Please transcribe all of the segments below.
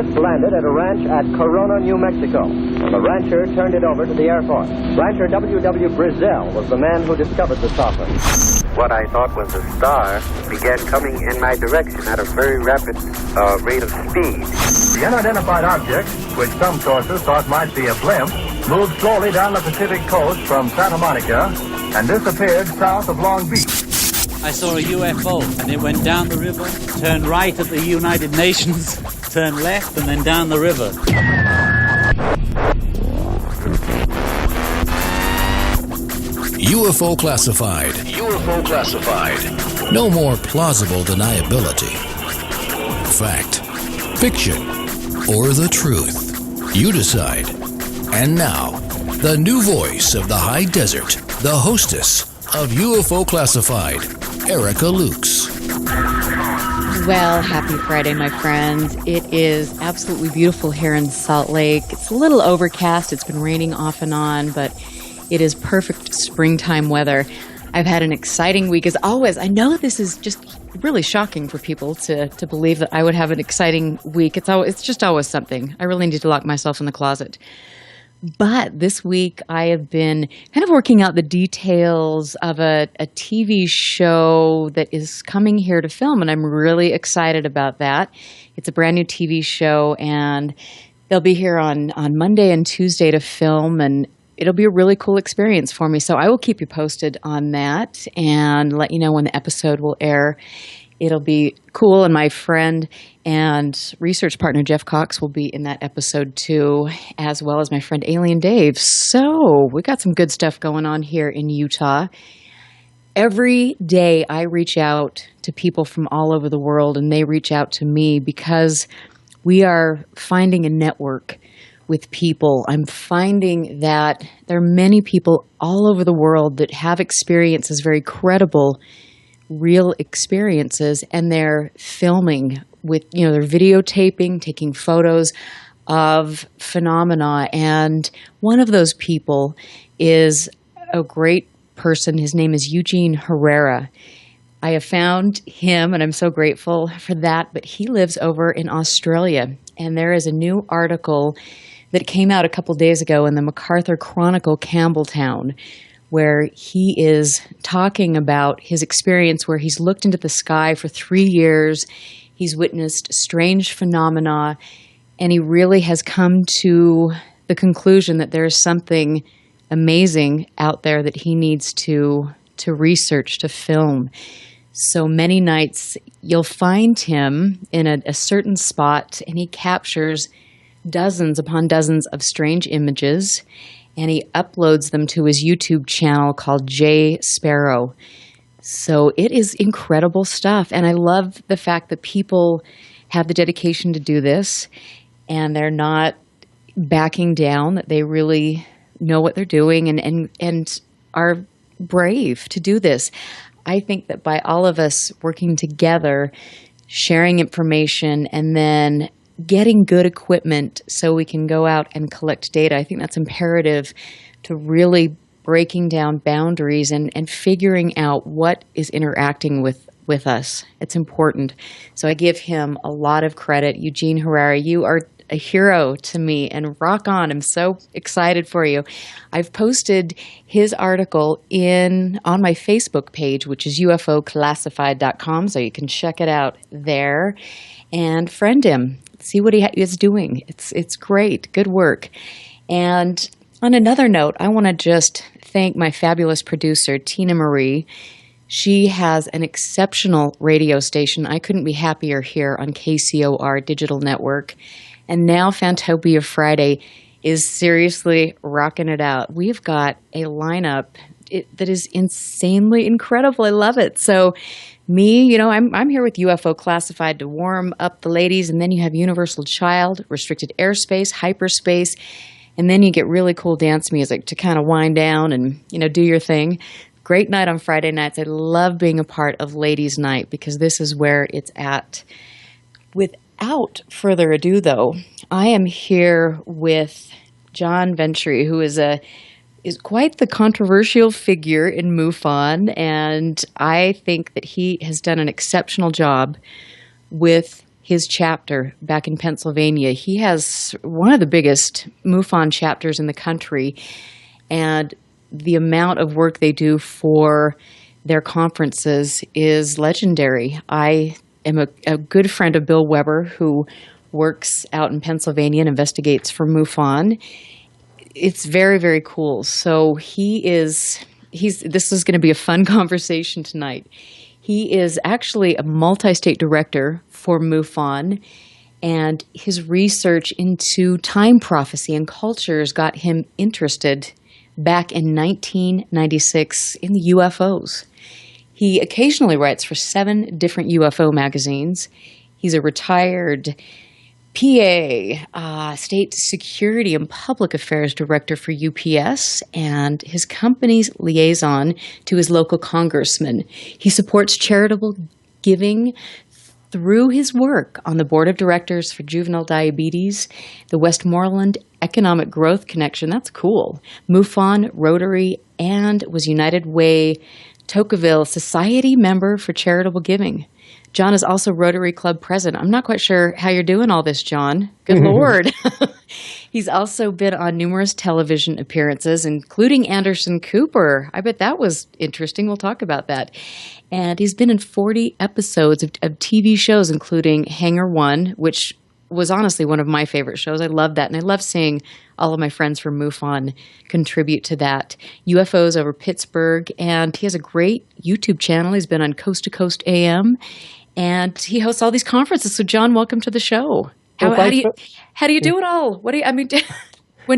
This landed at a ranch at Corona, New Mexico. The rancher turned it over to the Air Force. Rancher W.W. Brazil was the man who discovered the saucer. What I thought was a star began coming in my direction at a very rapid rate of speed. The unidentified object, which some sources thought might be a blimp, moved slowly down the Pacific coast from Santa Monica and disappeared south of Long Beach. I saw a UFO, and it went down the river, turned right at the United Nations, turned left, and then down the river. UFO classified. UFO classified. No more plausible deniability. Fact, fiction, or the truth. You decide. And now, the new voice of the high desert, the hostess of UFO Classified, Erica Lukes. Well, happy Friday, my friends. It is absolutely beautiful here in Salt Lake. It's a little overcast. It's been raining off and on, but it is perfect springtime weather. I've had an exciting week as always. I know this is just really shocking for people to believe that I would have an exciting week. It's just always something. I really need to lock myself in the closet. But this week I have been kind of working out the details of a TV show that is coming here to film, and I'm really excited about that. It's a brand new TV show, and they'll be here on Monday and Tuesday to film, and it'll be a really cool experience for me. So I will keep you posted on that and let you know when the episode will air. It'll be cool, and my friend and research partner Jeff Cox will be in that episode too, as well as my friend Alien Dave. So we got some good stuff going on here in Utah. Every day I reach out to people from all over the world, and they reach out to me because we are finding a network with people. I'm finding that there are many people all over the world that have experiences, very credible, real experiences, and they're filming with, they're videotaping, taking photos of phenomena. And one of those people is a great person. His name is Eugene Herrera. I have found him, and I'm so grateful for that, but he lives over in Australia. And there is a new article that came out a couple days ago in the MacArthur Chronicle, Campbelltown, where he is talking about his experience where he's looked into the sky for 3 years. He's witnessed strange phenomena, and he really has come to the conclusion that there's something amazing out there that he needs to research, to film. So many nights you'll find him in a certain spot, and he captures dozens upon dozens of strange images, and he uploads them to his YouTube channel called J Sparrow. So it is incredible stuff, and I love the fact that people have the dedication to do this, and they're not backing down, that they really know what they're doing and are brave to do this. I think that by all of us working together, sharing information, and then getting good equipment so we can go out and collect data, I think that's imperative to really breaking down boundaries and figuring out what is interacting with us. It's important. So I give him a lot of credit. Eugene Herrera, you are a hero to me, and rock on. I'm so excited for you. I've posted his article on my Facebook page, which is ufoclassified.com, so you can check it out there and friend him. See what he is doing. It's great. Good work. And on another note, I want to just thank my fabulous producer, Tina Marie. She has an exceptional radio station. I couldn't be happier here on KCOR Digital Network. And now Fantopia Friday is seriously rocking it out. We've got a lineup that is insanely incredible. I love it. So me, I'm here with UFO Classified to warm up the ladies, and then you have Universal Child, Restricted Airspace, Hyperspace, and then you get really cool dance music to kind of wind down and, do your thing. Great night on Friday nights. I love being a part of Ladies' Night because this is where it's at. Without further ado, though, I am here with John Ventre, who is quite the controversial figure in MUFON, and I think that he has done an exceptional job with his chapter back in Pennsylvania. He has one of the biggest MUFON chapters in the country, and the amount of work they do for their conferences is legendary. I am a good friend of Bill Weber, who works out in Pennsylvania and investigates for MUFON. It's very, very cool. So this is going to be a fun conversation tonight. He is actually a multi-state director for MUFON, and his research into time prophecy and cultures got him interested back in 1996 in the UFOs. He occasionally writes for 7 different UFO magazines. He's a retired PA, State Security and Public Affairs Director for UPS, and his company's liaison to his local congressman. He supports charitable giving through his work on the board of directors for juvenile diabetes, the Westmoreland Economic Growth Connection, that's cool, MUFON, Rotary, and was United Way Tocqueville Society member for charitable giving. John is also Rotary Club president. I'm not quite sure how you're doing all this, John. Good Lord. He's also been on numerous television appearances, including Anderson Cooper. I bet that was interesting. We'll talk about that. And he's been in 40 episodes of TV shows, including Hangar One, which was honestly one of my favorite shows. I love that. And I love seeing all of my friends from MUFON contribute to that. UFOs over Pittsburgh. And he has a great YouTube channel. He's been on Coast to Coast AM. And he hosts all these conferences. So, John, welcome to the show. How do you do it all? When do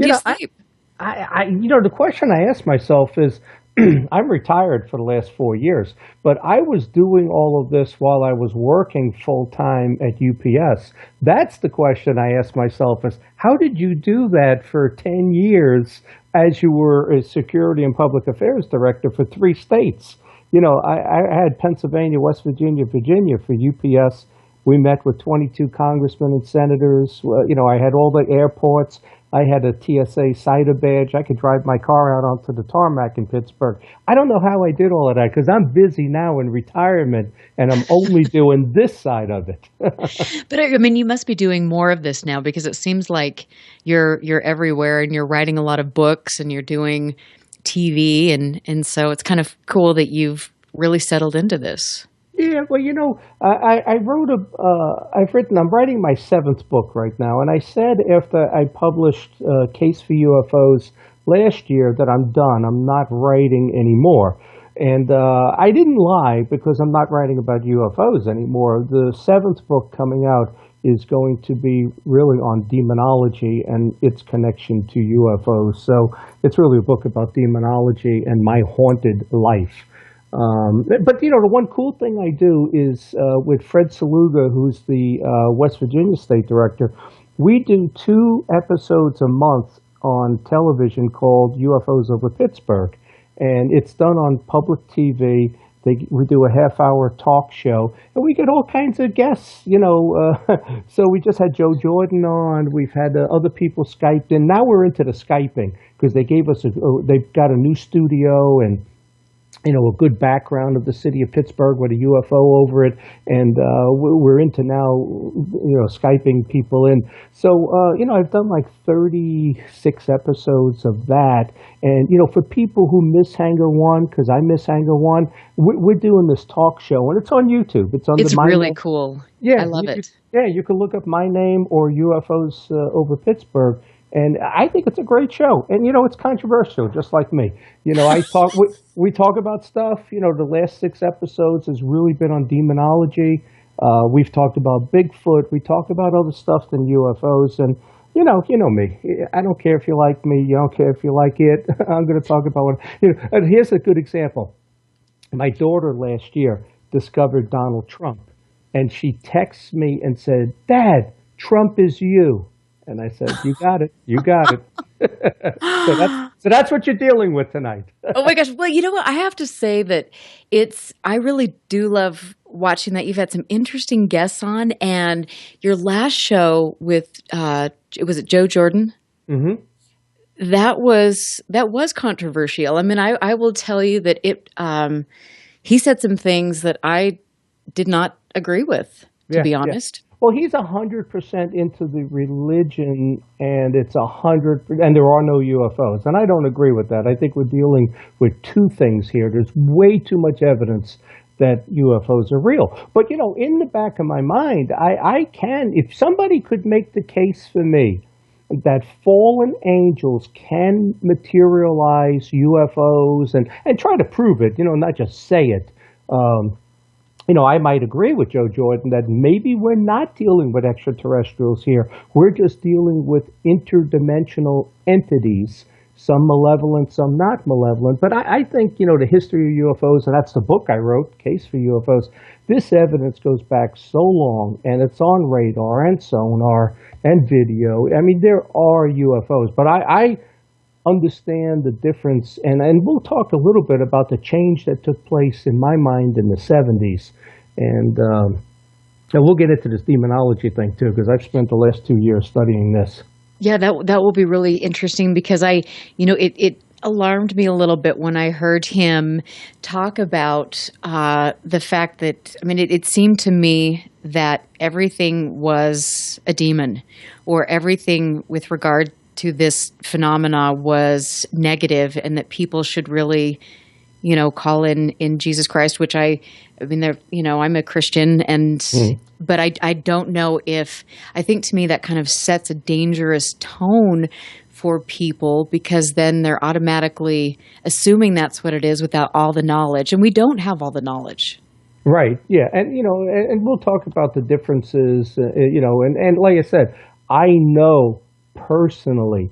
you sleep? The question I ask myself is, I'm retired for the last 4 years, but I was doing all of this while I was working full-time at UPS. That's the question I ask myself is, how did you do that for 10 years as you were a Security and Public Affairs Director for 3 states? I had Pennsylvania, West Virginia, Virginia for UPS. We met with 22 congressmen and senators. I had all the airports. I had a TSA CIDA badge. I could drive my car out onto the tarmac in Pittsburgh. I don't know how I did all of that because I'm busy now in retirement and I'm only doing this side of it. But I mean, you must be doing more of this now because it seems like you're everywhere and you're writing a lot of books and you're doing TV. And so it's kind of cool that you've really settled into this. Yeah, well, I'm writing my 7th book right now, and I said after I published Case for UFOs last year that I'm done. I'm not writing anymore. And I didn't lie because I'm not writing about UFOs anymore. The 7th book coming out is going to be really on demonology and its connection to UFOs. So it's really a book about demonology and my haunted life. But the one cool thing I do is with Fred Saluga, who's the West Virginia State Director, we do 2 episodes a month on television called UFOs over Pittsburgh. And it's done on public TV. We do a half-hour talk show, and we get all kinds of guests, So we just had Joe Jordan on. We've had other people Skyped in. Now we're into the Skyping because they've got a new studio and a good background of the city of Pittsburgh with a UFO over it, and we're into now, Skyping people in. So, I've done like 36 episodes of that, and, for people who miss Hangar One, because I miss Hangar One, we're doing this talk show, and it's on YouTube. It's really cool. Yeah, I love it. You can look up my name or UFOs over Pittsburgh. And I think it's a great show. And, it's controversial, just like me. We talk about stuff. The last 6 episodes has really been on demonology. We've talked about Bigfoot. We talk about other stuff than UFOs. And, you know me. I don't care if you like me. You don't care if you like it. I'm going to talk about what, and here's a good example. My daughter last year discovered Donald Trump. And she texts me and said, "Dad, Trump is you." And I said, "You got it. You got it." So that's what you're dealing with tonight. Oh my gosh. Well, you know what? I have to say that I really do love watching that. You've had some interesting guests on, and your last show with, was it Joe Jordan? Mm-hmm. That was controversial. I mean, I will tell you that he said some things that I did not agree with, to be honest. Yeah. Well, he's 100% into the religion, and it's 100, and there are no UFOs. And I don't agree with that. I think we're dealing with two things here. There's way too much evidence that UFOs are real. But, in the back of my mind, I can, if somebody could make the case for me that fallen angels can materialize UFOs and try to prove it, not just say it. I might agree with Joe Jordan that maybe we're not dealing with extraterrestrials here. We're just dealing with interdimensional entities, some malevolent, some not malevolent. But I think, the history of UFOs, and that's the book I wrote, Case for UFOs, this evidence goes back so long, and it's on radar and sonar and video. I mean, there are UFOs, but I understand the difference, and we'll talk a little bit about the change that took place in my mind in the 70s. And we'll get into this demonology thing, too, because I've spent the last 2 years studying this. Yeah, that will be really interesting because it alarmed me a little bit when I heard him talk about the fact that, it seemed to me that everything was a demon, or everything with regard to this phenomena was negative, and that people should really, call in Jesus Christ, which I'm a Christian, and but I don't know if, I think to me that kind of sets a dangerous tone for people, because then they're automatically assuming that's what it is without all the knowledge, and we don't have all the knowledge. Right. Yeah. And, and we'll talk about the differences, and like I said, I know personally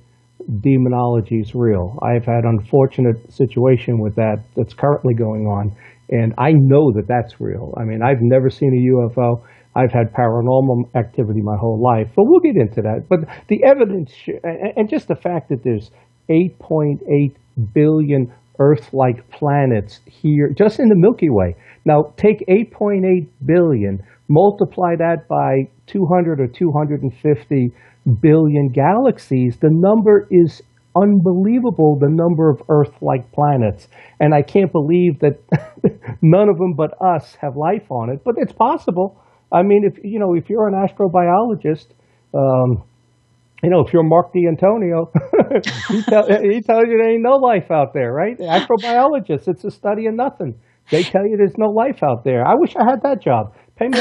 demonology is real. I've had an unfortunate situation with that's currently going on, and I know that that's real. I've never seen a UFO. I've had paranormal activity my whole life, but we'll get into that. But the evidence, and just the fact that there's 8.8 billion Earth-like planets here, just in the Milky Way. Now, take 8.8 billion, multiply that by 200 or 250 billion galaxies, the number is unbelievable, the number of Earth-like planets. And I can't believe that none of them but us have life on it, but it's possible. If you're an astrobiologist, if you're Mark D'Antonio, he tells you there ain't no life out there, right? Astrobiologists, it's a study of nothing. They tell you there's no life out there. I wish I had that job. Pay me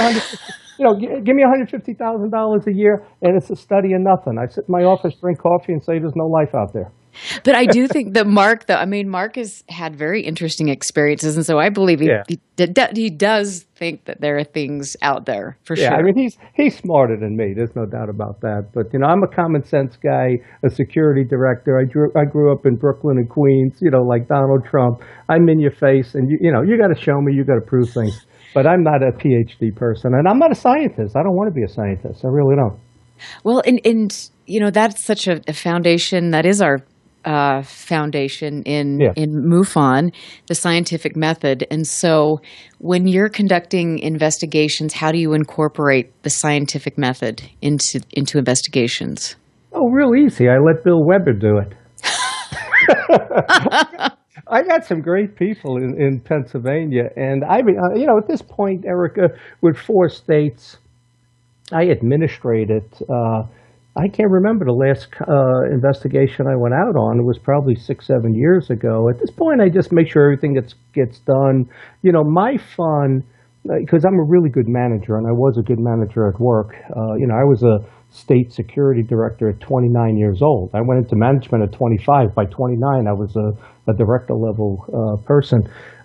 give me $150,000 a year, and it's a study of nothing. I sit in my office, drink coffee, and say there's no life out there. But I do think that Mark, Mark has had very interesting experiences, and so I believe he does think that there are things out there, for sure. Yeah, he's smarter than me. There's no doubt about that. But, I'm a common sense guy, a security director. I grew up in Brooklyn and Queens, like Donald Trump. I'm in your face, and, you got to show me, you got to prove things. But I'm not a PhD person, and I'm not a scientist. I don't want to be a scientist. I really don't. Well, and that's such a foundation. That is our foundation in MUFON, the scientific method. And so when you're conducting investigations, how do you incorporate the scientific method into investigations? Oh, real easy. I let Bill Weber do it. I got some great people in Pennsylvania, and at this point, Erica, with 4 states, I administrated. I can't remember the last investigation I went out on. It was probably 6-7 years ago. At this point, I just make sure everything gets done. My fun, because I'm a really good manager, and I was a good manager at work. I was a state security director at 29 years old. I went into management at 25. By 29, I was a director level person.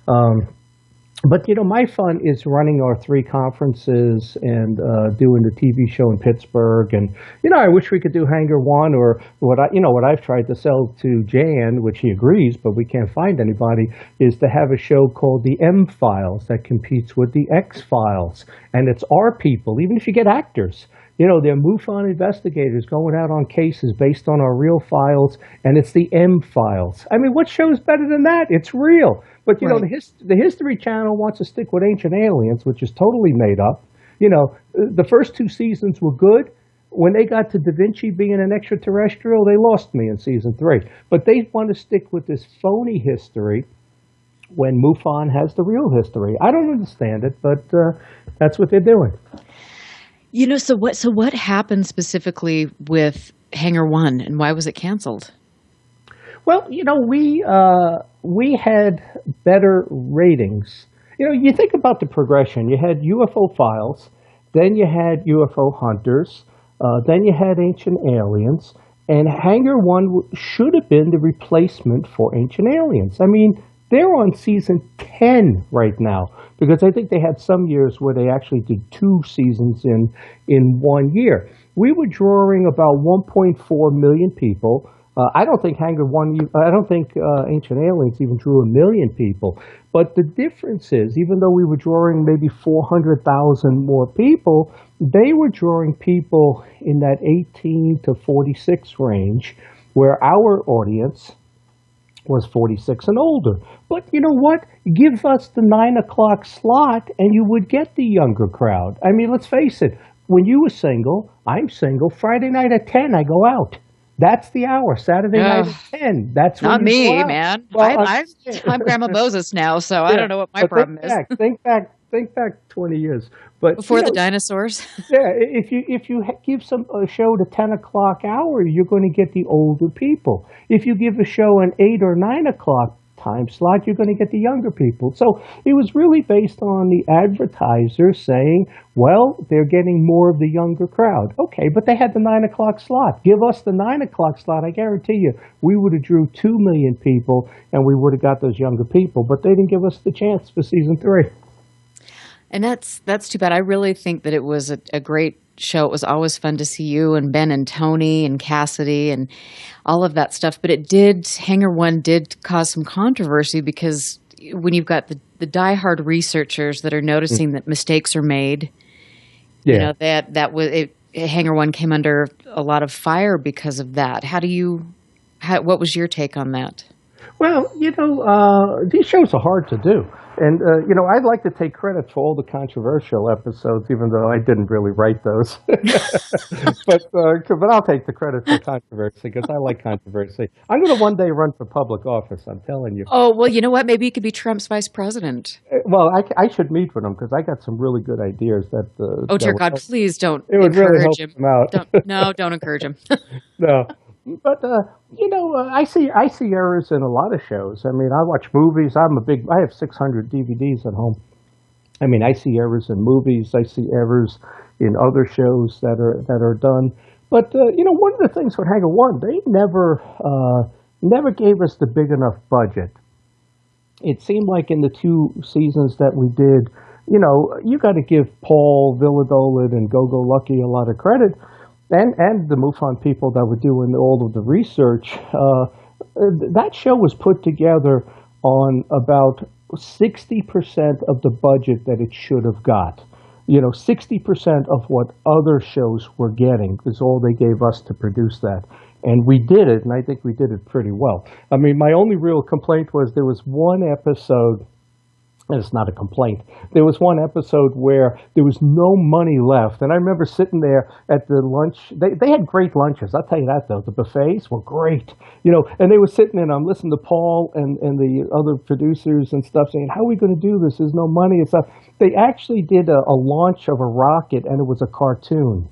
But, my fun is running our 3 conferences and doing the TV show in Pittsburgh. And, I wish we could do Hangar 1, or what I've tried to sell to Jan, which he agrees, but we can't find anybody, is to have a show called the M-Files that competes with the X-Files. And it's our people, even if you get actors. They're MUFON investigators going out on cases based on our real files, and it's the M-Files. What show is better than that? It's real. But, the History Channel wants to stick with Ancient Aliens, which is totally made up. The first 2 seasons were good. When they got to Da Vinci being an extraterrestrial, they lost me in season 3. But they want to stick with this phony history when MUFON has the real history. I don't understand it, but that's what they're doing. So what happened specifically with Hangar One, and why was it canceled? Well, we had better ratings. You think about the progression. You had UFO Files, then you had UFO Hunters, then you had Ancient Aliens, and Hangar One should have been the replacement for Ancient Aliens. I mean, they're on season 10 right now, because I think they had some years where they actually did 2 seasons in 1 year. We were drawing about 1.4 million people. I don't think Ancient Aliens even drew 1 million people. But the difference is, even though we were drawing maybe 400,000 more people, they were drawing people in that 18 to 46 range, where our audience was 46 and older. But you know what? Give us the 9 o'clock slot and you would get the younger crowd. I mean, let's face it. When you were single, I'm single. Friday night at 10, I go out. That's the hour. Saturday night at 10. That's when Not you me, go out. man. Well, I'm Grandma Moses now, so I don't know what my problem is. Think back 20 years. But Before the dinosaurs. Yeah, if you give a show the 10 o'clock hour, you're going to get the older people. If you give a show an 8 or 9 o'clock time slot, you're going to get the younger people. So it was really based on the advertiser saying, well, they're getting more of the younger crowd. Okay, but they had the 9 o'clock slot. Give us the 9 o'clock slot. I guarantee you, we would have drew 2 million people and we would have got those younger people. But they didn't give us the chance for season 3. And that's too bad. I really think that it was a great show. It was always fun to see you and Ben and Tony and Cassidy and all of that stuff. But Hangar One did cause some controversy, because when you've got the diehard researchers that are noticing that mistakes are made, Hangar One came under a lot of fire because of that. What was your take on that? Well, these shows are hard to do. And, I'd like to take credit for all the controversial episodes, even though I didn't really write those. but I'll take the credit for controversy, because I like controversy. I'm going to one day run for public office, I'm telling you. Oh, well, you know what? Maybe you could be Trump's vice president. Well, I should meet with him, because I got some really good ideas that... oh, dear God, please don't encourage really help him out. Don't encourage him. No. But I see errors in a lot of shows. I mean, I watch movies. I have 600 DVDs at home. I mean, I see errors in movies. I see errors in other shows that are done. But one of the things with Hangar One, they never gave us the big enough budget. It seemed like in the 2 seasons that we did, you got to give Paul Villadolid and Go-Go Lucky a lot of credit. And the MUFON people that were doing all of the research, that show was put together on about 60% of the budget that it should have got. 60% of what other shows were getting is all they gave us to produce that. And we did it, and I think we did it pretty well. I mean, my only real complaint was there was one episode. And it's not a complaint. There was one episode where there was no money left. And I remember sitting there at the lunch. They had great lunches. I'll tell you that, though. The buffets were great. And they were sitting there, and I'm listening to Paul and the other producers and stuff saying, how are we going to do this? There's no money and stuff. They actually did a launch of a rocket, and it was a cartoon.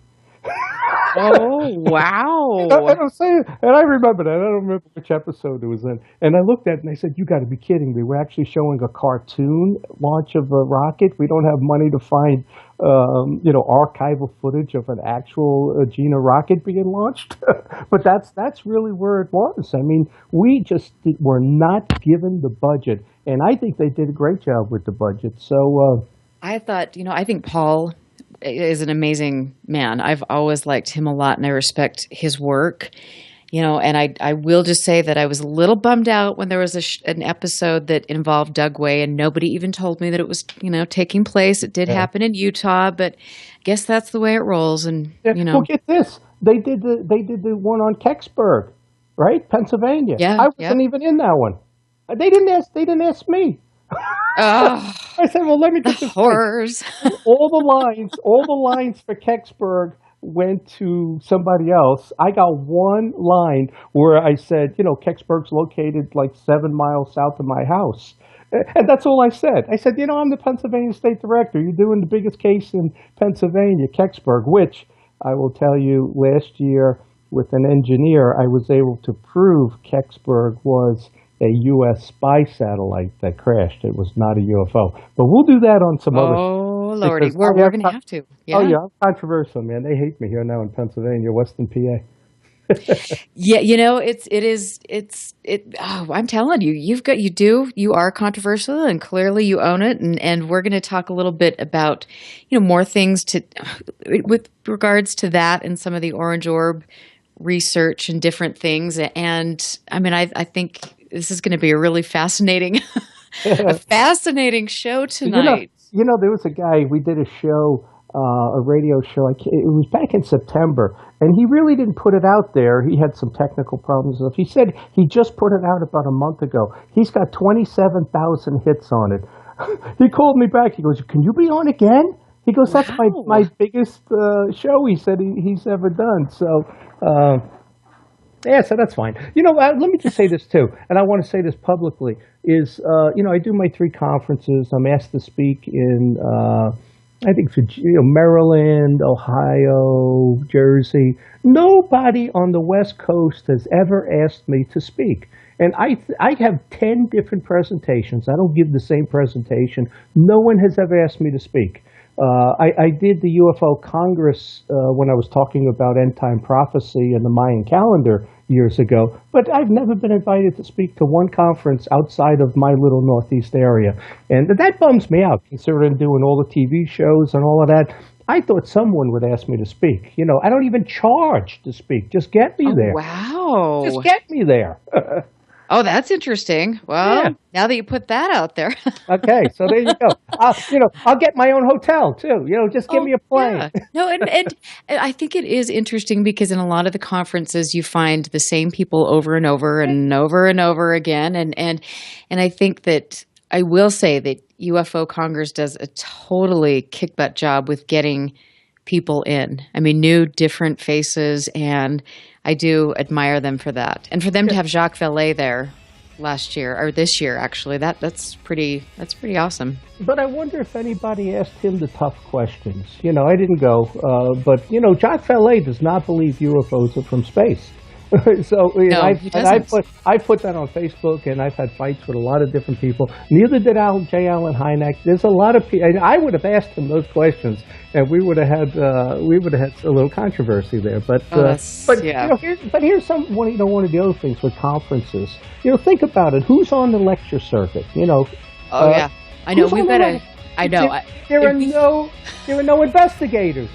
Oh, wow. And I remember that. I don't remember which episode it was in. And I looked at it and I said, you got to be kidding me. We're actually showing a cartoon launch of a rocket. We don't have money to find, archival footage of an actual Gina rocket being launched. But that's really where it was. I mean, we just were not given the budget. And I think they did a great job with the budget. So I think Paul is an amazing man. I've always liked him a lot, and I respect his work. And I will just say that I was a little bummed out when there was an episode that involved Dugway, and nobody even told me that it was, taking place. It did happen in Utah, but I guess that's the way it rolls. And Well, get this: they did the one on Kecksburg, right, Pennsylvania. Yeah, I wasn't even in that one. They didn't ask me. Oh, I said, well, let me get this horrors. All the lines for Kecksburg went to somebody else. I got one line where I said, Kecksburg's located like 7 miles south of my house. And that's all I said. I said, I'm the Pennsylvania State Director. You're doing the biggest case in Pennsylvania, Kecksburg, which I will tell you last year with an engineer, I was able to prove Kecksburg was a U.S. spy satellite that crashed. It was not a UFO. But we'll do that on some other. Oh, Lordy. We're going to have to. Yeah. Oh, yeah. I'm controversial, man. They hate me here now in Pennsylvania, Western PA. Yeah, I'm telling you, you are controversial, and clearly you own it. And we're going to talk a little bit about, more things with regards to that and some of the Orange Orb research and different things. And I mean, I think this is going to be a really fascinating, show tonight. There was a guy, we did a show, a radio show. It was back in September, and he really didn't put it out there. He had some technical problems. He said he just put it out about a month ago. He's got 27,000 hits on it. He called me back. He goes, "Can you be on again?" He goes, "That's my biggest show," he said, he's ever done. So, so that's fine. Let me just say this too, and I want to say this publicly, is, I do my 3 conferences. I'm asked to speak in, I think, Maryland, Ohio, Jersey. Nobody on the West Coast has ever asked me to speak. And I have 10 different presentations. I don't give the same presentation. No one has ever asked me to speak. I did the UFO Congress when I was talking about end-time prophecy and the Mayan calendar years ago, but I've never been invited to speak to one conference outside of my little Northeast area. And that bums me out, considering doing all the TV shows and all of that. I thought someone would ask me to speak. I don't even charge to speak. Just get me there. Wow. Just get me there. Oh, that's interesting. Well, now that you put that out there. Okay, so there you go. I'll get my own hotel too. Just give me a plane. Yeah. No, and I think it is interesting because in a lot of the conferences you find the same people over and over and over and over again, and I think that I will say that UFO Congress does a totally kick-butt job with getting people in. I mean, new, different faces, and I do admire them for that. And for them to have Jacques Vallée there last year, or this year actually, that's pretty awesome. But I wonder if anybody asked him the tough questions. I didn't go, but Jacques Vallée does not believe UFOs are from space. So I put that on Facebook, and I've had fights with a lot of different people. Neither did J. Allen Hynek. There's a lot of people. I would have asked him those questions, and we would have had a little controversy there. But here's one of the other things with conferences. Think about it. Who's on the lecture circuit? I know. We've got to. I know. There are no investigators.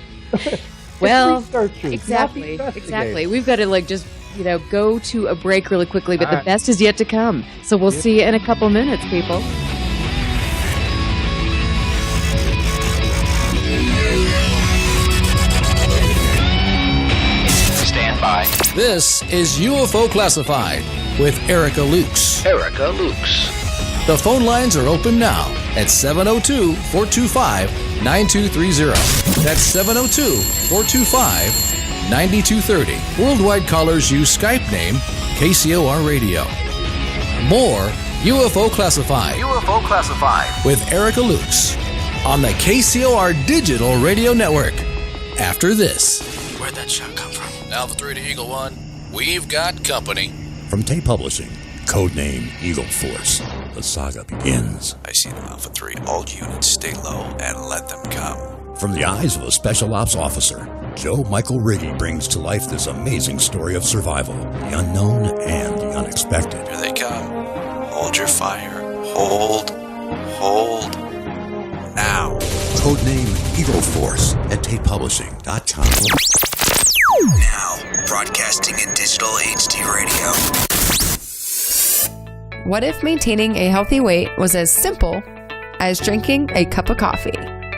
Well, exactly. We've got to just go to a break really quickly, but the best is yet to come. So we'll see you in a couple minutes, people. Stand by. This is UFO Classified with Erica Lukes. The phone lines are open now at 702-425-9230. That's 702-425-9230. Worldwide callers use Skype name KCOR Radio. More UFO Classified with Erica Lukes on the KCOR Digital Radio Network. After this. Where'd that shot come from? Alpha 3 to Eagle 1. We've got company. From Tate Publishing, codename Eagle Force. The saga begins. I see them, Alpha 3. All units, stay low and let them come. From the eyes of a special ops officer, Joe Michael Riggy brings to life this amazing story of survival, the unknown and the unexpected. Here they come. Hold your fire. Hold. Now. Codename Eagle Force at TatePublishing.com. Now, broadcasting in digital HD radio. What if maintaining a healthy weight was as simple as drinking a cup of coffee?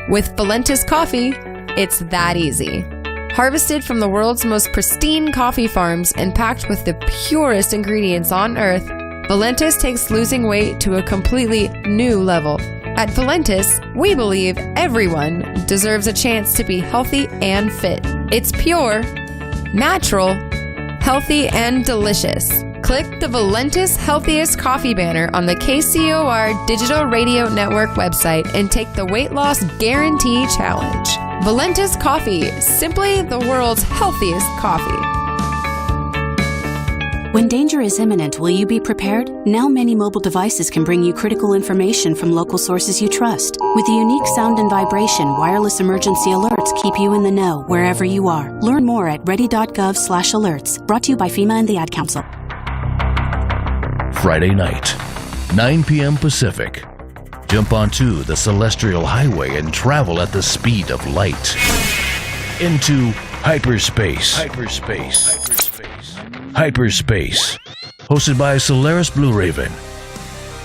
With Valentis coffee, it's that easy. Harvested from the world's most pristine coffee farms and packed with the purest ingredients on earth, Valentis takes losing weight to a completely new level. At Valentis, we believe everyone deserves a chance to be healthy and fit. It's pure, natural, healthy, and delicious. Click the Valentis Healthiest Coffee banner on the KCOR Digital Radio Network website and take the Weight Loss Guarantee Challenge. Valentis Coffee, simply the world's healthiest coffee. When danger is imminent, will you be prepared? Now many mobile devices can bring you critical information from local sources you trust. With the unique sound and vibration, wireless emergency alerts keep you in the know wherever you are. Learn more at ready.gov/alerts. Brought to you by FEMA and the Ad Council. Friday night, 9 p.m. Pacific. Jump onto the Celestial Highway and travel at the speed of light. Into hyperspace. Hyperspace, hosted by Solaris Blue Raven.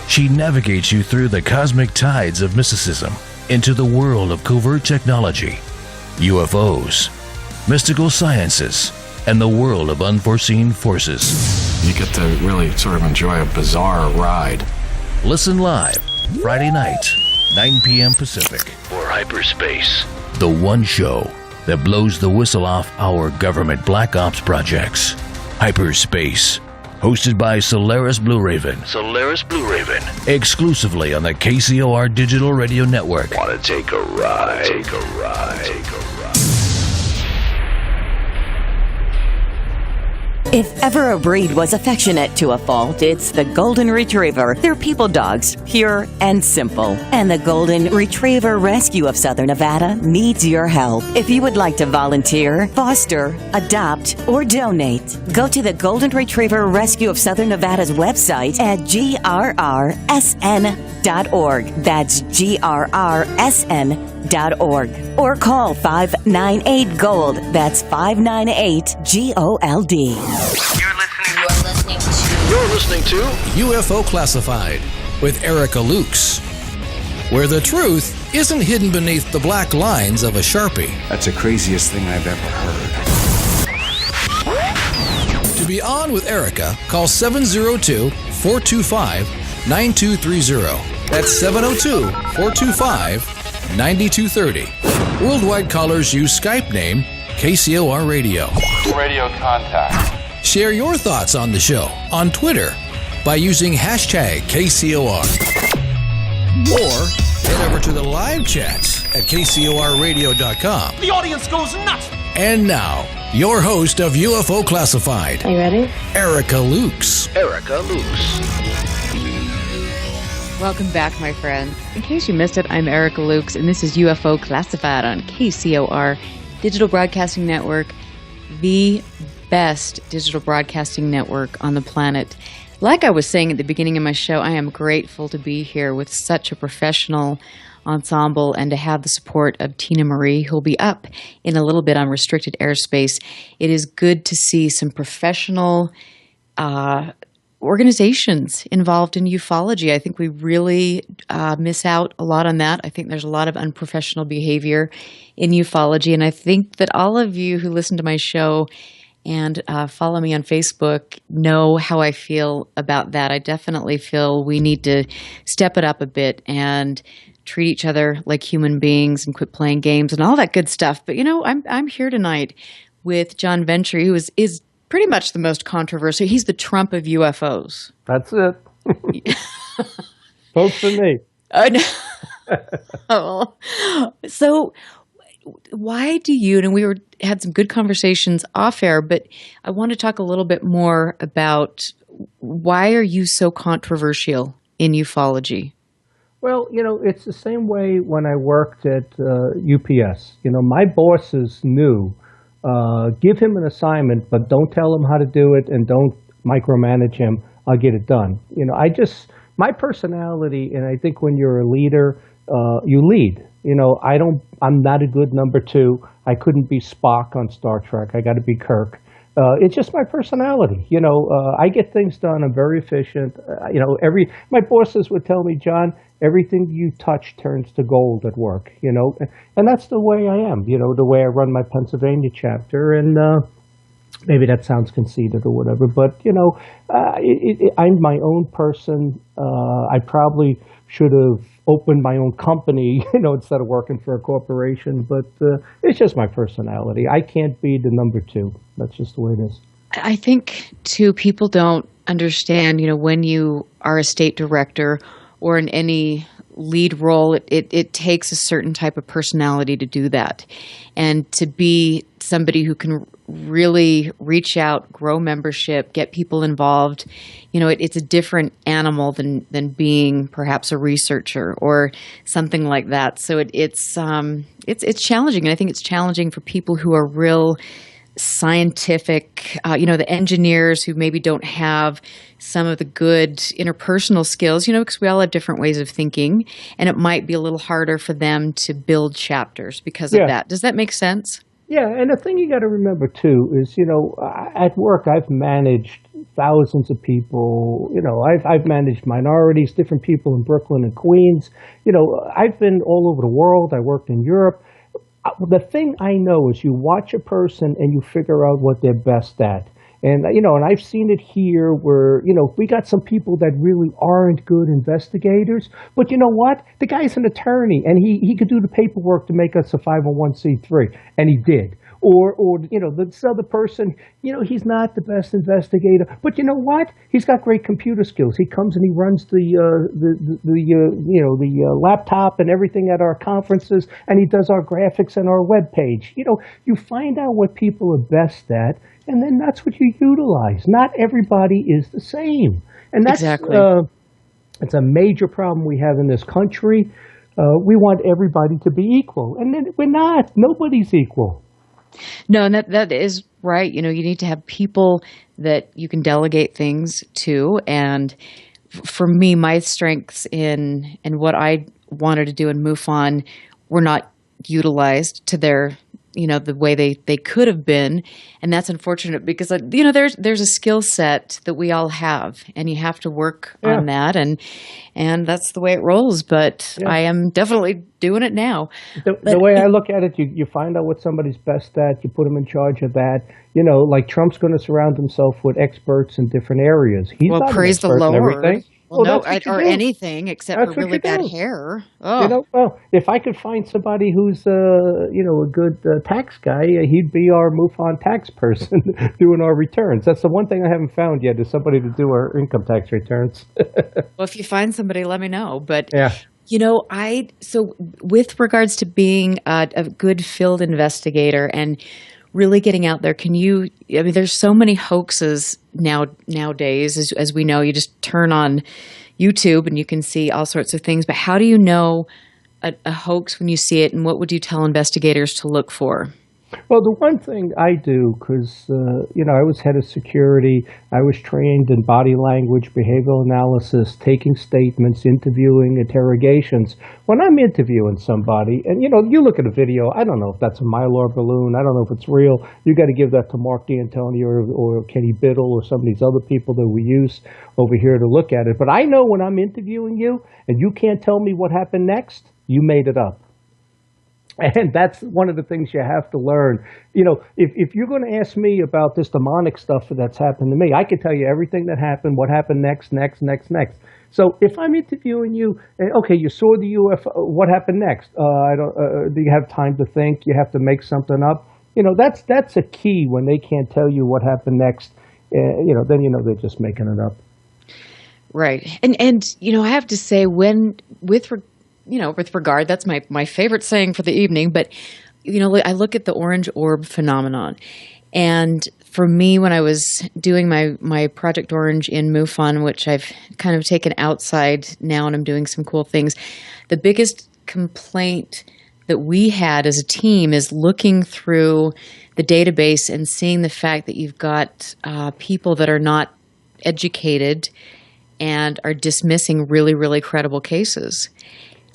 She navigates you through the cosmic tides of mysticism into the world of covert technology, UFOs, mystical sciences, and the world of unforeseen forces. You get to really sort of enjoy a bizarre ride. Listen live, Friday night, 9 p.m. Pacific, for Hyperspace, the one show that blows the whistle off our government black ops projects. Hyperspace, hosted by Solaris Blue Raven. Exclusively on the KCOR Digital Radio Network. Want to take a ride? If ever a breed was affectionate to a fault, it's the Golden Retriever. They're people dogs, pure and simple. And the Golden Retriever Rescue of Southern Nevada needs your help. If you would like to volunteer, foster, adopt, or donate, go to the Golden Retriever Rescue of Southern Nevada's website at grrsn.org. That's grrsn.org. Or call 598-GOLD. That's 598-GOLD. You're listening to UFO Classified with Erica Lukes, where the truth isn't hidden beneath the black lines of a Sharpie. That's the craziest thing I've ever heard. To be on with Erica, call 702-425-9230. That's 702-425-9230. Worldwide callers use Skype name KCOR Radio. Radio contact. Share your thoughts on the show on Twitter by using hashtag KCOR. Or head over to the live chats at KCORradio.com. The audience goes nuts! And now, your host of UFO Classified. Are you ready? Erica Lukes. Welcome back, my friends. In case you missed it, I'm Erica Lukes, and this is UFO Classified on KCOR Digital Broadcasting Network, the best digital broadcasting network on the planet. Like I was saying at the beginning of my show, I am grateful to be here with such a professional ensemble and to have the support of Tina Marie, who'll be up in a little bit on restricted airspace. It is good to see some professional organizations involved in ufology. I think we really miss out a lot on that. I think there's a lot of unprofessional behavior in ufology, and I think that all of you who listen to my show and follow me on Facebook know how I feel about that. I definitely feel we need to step it up a bit and treat each other like human beings and quit playing games and all that good stuff. But you know, I'm here tonight with John Ventre, who is pretty much the most controversial. He's the Trump of UFOs. That's it. Vote for me. Oh, so why do you, and we had some good conversations off air, but I want to talk a little bit more about why are you so controversial in ufology? Well, you know, it's the same way when I worked at UPS. You know, my bosses knew, give him an assignment, but don't tell him how to do it and don't micromanage him. I'll get it done. You know, my personality, and I think when you're a leader, you lead. You know, I'm not a good number two. I couldn't be Spock on Star Trek. I got to be Kirk. It's just my personality. You know, I get things done. I'm very efficient. You know, my bosses would tell me, John, everything you touch turns to gold at work, you know, and that's the way I am, you know, the way I run my Pennsylvania chapter. And maybe that sounds conceited or whatever, but, you know, I'm my own person. I probably should have opened my own company, you know, instead of working for a corporation. But it's just my personality. I can't be the number two. That's just the way it is. I think, too, people don't understand, when you are a state director or in any lead role, it takes a certain type of personality to do that. And to be somebody who can really reach out, grow membership, get people involved, it's a different animal than being perhaps a researcher or something like that. So it's challenging. And I think it's challenging for people who are real scientific, the engineers who maybe don't have some of the good interpersonal skills, because we all have different ways of thinking, and it might be a little harder for them to build chapters because of that. Does that make sense? Yeah, and the thing you got to remember too is, at work I've managed thousands of people. I've managed minorities, different people in Brooklyn and Queens. I've been all over the world. I worked in Europe. The thing I know is you watch a person and you figure out what they're best at. And, and I've seen it here where, we got some people that really aren't good investigators. But you know what? The guy's an attorney, and he could do the paperwork to make us a 501c3, and he did. Or this other person, he's not the best investigator, but you know what? He's got great computer skills. He comes and he runs the laptop and everything at our conferences, and he does our graphics and our web page. You find out what people are best at, and then that's what you utilize. Not everybody is the same, and that's exactly. It's a major problem we have in this country. We want everybody to be equal, and then we're not. Nobody's equal. No, and that is right. You need to have people that you can delegate things to. And for me, my strengths in what I wanted to do in MUFON were not utilized to their, the way they could have been. And that's unfortunate because, there's a skill set that we all have, and you have to work on that. And that's the way it rolls. But I am definitely doing it now. The way I look at it, you find out what somebody's best at, you put them in charge of that. Like Trump's going to surround himself with experts in different areas. He's not praise an expert the in Lord. everything. Well, or anything except for really bad hair. Oh. Well, if I could find somebody who's a good tax guy, he'd be our MUFON tax person doing our returns. That's the one thing I haven't found yet is somebody to do our income tax returns. Well, if you find somebody, let me know. But so with regards to being a good field investigator and really getting out there, there's so many hoaxes nowadays, as we know. You just turn on YouTube and you can see all sorts of things. But how do you know a hoax when you see it, and what would you tell investigators to look for? Well, the one thing I do, because, I was head of security, I was trained in body language, behavioral analysis, taking statements, interviewing, interrogations. When I'm interviewing somebody, and, you look at a video, I don't know if that's a Mylar balloon, I don't know if it's real. You got to give that to Mark D'Antoni or Kenny Biddle or some of these other people that we use over here to look at it. But I know when I'm interviewing you, and you can't tell me what happened next, you made it up. And that's one of the things you have to learn. If you're going to ask me about this demonic stuff that's happened to me, I can tell you everything that happened, what happened next. So if I'm interviewing you, okay, you saw the UFO, what happened next? Do you have time to think? You have to make something up? That's a key when they can't tell you what happened next. Then they're just making it up. Right. And I have to say, with regard, that's my favorite saying for the evening, but, I look at the orange orb phenomenon. And for me, when I was doing my Project Orange in MUFON, which I've kind of taken outside now and I'm doing some cool things, the biggest complaint that we had as a team is looking through the database and seeing the fact that you've got people that are not educated and are dismissing really, really credible cases.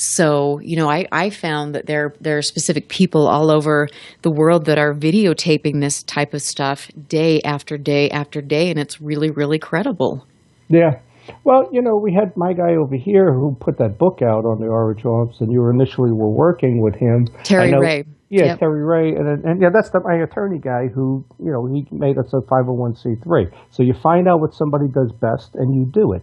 So, I found that there are specific people all over the world that are videotaping this type of stuff day after day after day, and it's really, really credible. Yeah. Well, we had my guy over here who put that book out on the orange orbs, and you initially were working with him. Terry Ray. Yeah, yep. Terry Ray. And that's my attorney guy who, he made us a 501c3. So you find out what somebody does best and you do it,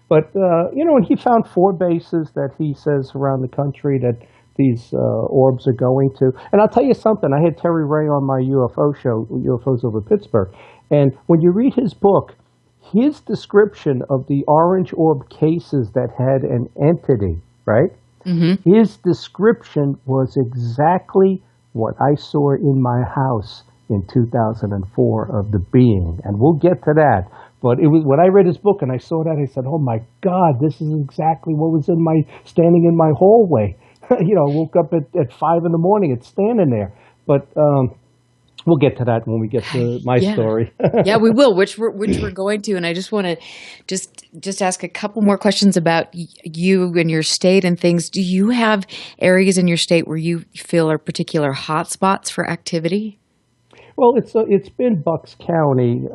But, and he found 4 bases that he says around the country that these orbs are going to. And I'll tell you something. I had Terry Ray on my UFO show, UFOs over Pittsburgh. And when you read his book, his description of the orange orb cases that had an entity, right? Mm-hmm. His description was exactly what I saw in my house in 2004 of the being. And we'll get to that. But it was when I read his book and I saw that, I said, "Oh my God, this is exactly what was standing in my hallway." I woke up at 5 in the morning. It's standing there. But we'll get to that when we get to my story. Yeah, we will, which we're going to. And I just want to just ask a couple more questions about you and your state and things. Do you have areas in your state where you feel are particular hotspots for activity? Well, it's been Bucks County